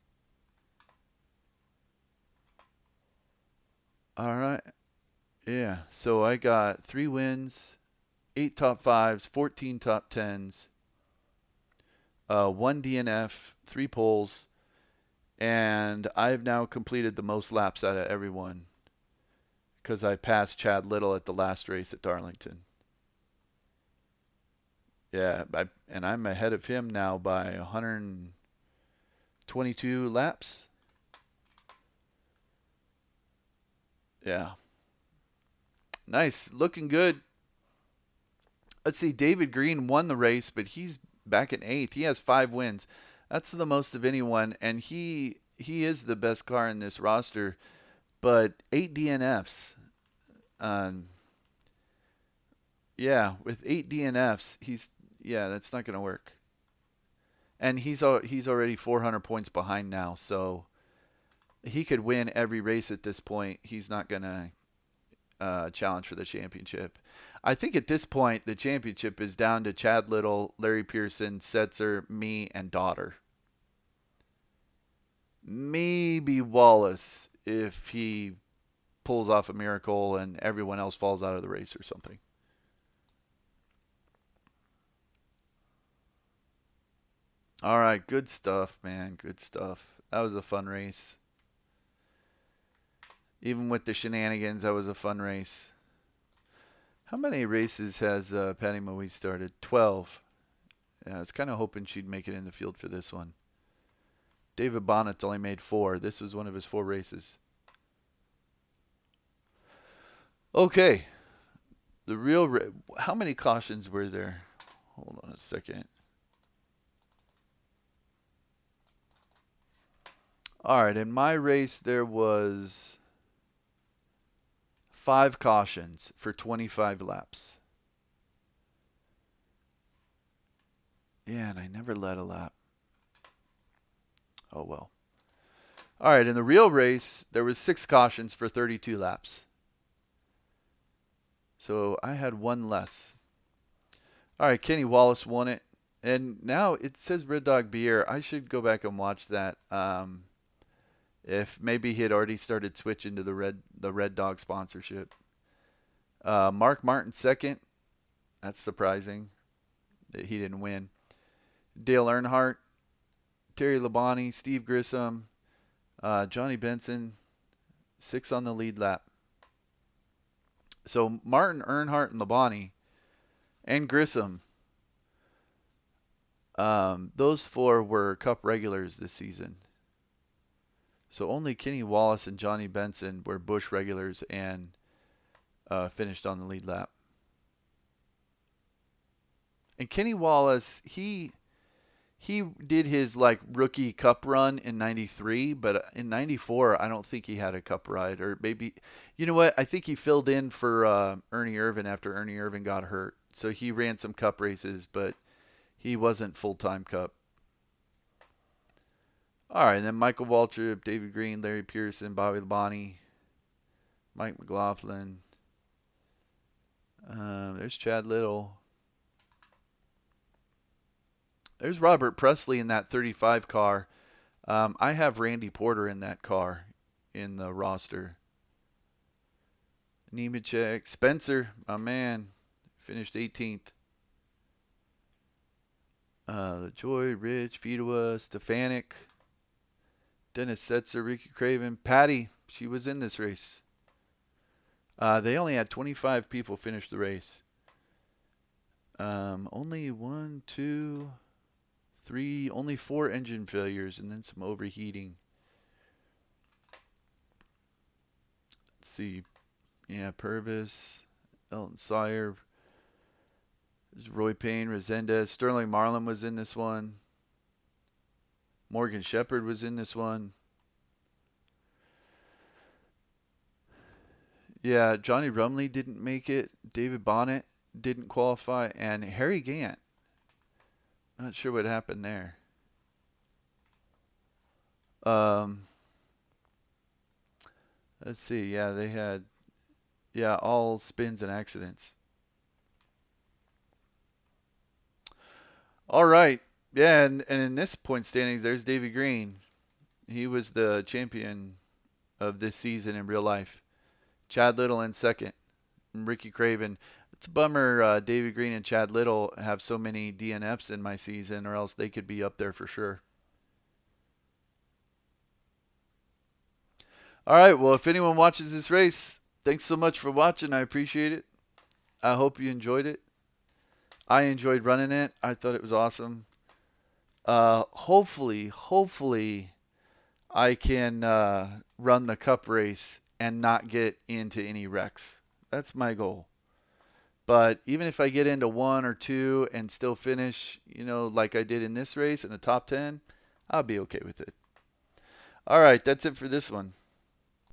All right. Yeah. So I got 3 wins, 8 top 5s, 14 top 10s, 1 DNF, 3 poles, and I've now completed the most laps out of everyone because I passed Chad Little at the last race at Darlington. Yeah, and I'm ahead of him now by 122 laps. Yeah. Nice. Looking good. Let's see. David Green won the race, but he's back in 8th. He has 5 wins. That's the most of anyone, and he is the best car in this roster. But 8 DNFs. Um, yeah, with 8 DNFs, that's not going to work. And he's already 400 points behind now, so he could win every race at this point. He's not going to challenge for the championship. I think at this point the championship is down to Chad Little, Larry Pearson, Setzer, me, and Daughter. Maybe Wallace if he pulls off a miracle and everyone else falls out of the race or something. All right, good stuff, man. Good stuff. That was a fun race. Even with the shenanigans, that was a fun race. How many races has Patty Moe started? 12. Yeah, I was kind of hoping she'd make it in the field for this one. David Bonnet's only made 4. This was one of his 4 races. Okay. How many cautions were there? Hold on a second. All right, in my race there was 5 cautions for 25 laps. Yeah, and I never led a lap. Oh well. All right, in the real race there was 6 cautions for 32 laps. So I had 1 less. All right, Kenny Wallace won it. And now it says Red Dog Beer. I should go back and watch that. If maybe he had already started switching to the Red Dog sponsorship. Mark Martin second. That's surprising that he didn't win. Dale Earnhardt, Terry Labonte, Steve Grissom, Johnny Benson, 6 on the lead lap. So Martin, Earnhardt, and Labonte, and Grissom, those 4 were Cup regulars this season. So only Kenny Wallace and Johnny Benson were Busch regulars and finished on the lead lap. And Kenny Wallace, he did his like rookie Cup run in '93, but in '94 I don't think he had a Cup ride, or maybe, you know what? I think he filled in for Ernie Irvan after Ernie Irvan got hurt, so he ran some Cup races, but he wasn't full-time Cup. All right, and then Michael Waltrip, David Green, Larry Pearson, Bobby Labonte, Mike McLaughlin. There's Chad Little. There's Robert Presley in that 35 car. I have Randy Porter in that car in the roster. Nemechek, Spencer, my man, finished 18th. Joy, Rich, Fedua, Stefanik, Dennis Setzer, Ricky Craven, Patty. She was in this race. They only had 25 people finish the race. Only 1, 2, 3, only 4 engine failures and then some overheating. Let's see. Yeah, Purvis, Elton Sawyer, Roy Payne, Resendez, Sterling Marlin was in this one. Morgan Shepherd was in this one. Yeah, Johnny Rumley didn't make it. David Bonnet didn't qualify. And Harry Gant. Not sure what happened there. Let's see. Yeah, they had, all spins and accidents. All right. Yeah, and in this point standings, there's Davey Green. He was the champion of this season in real life. Chad Little in second. And Ricky Craven. It's a bummer Davey Green and Chad Little have so many DNFs in my season, or else they could be up there for sure. All right, well, if anyone watches this race, thanks so much for watching. I appreciate it. I hope you enjoyed it. I enjoyed running it. I thought it was awesome. Hopefully, I can run the cup race and not get into any wrecks. That's my goal. But even if I get into one or two and still finish, like I did in this race in the top 10, I'll be okay with it. All right, that's it for this one.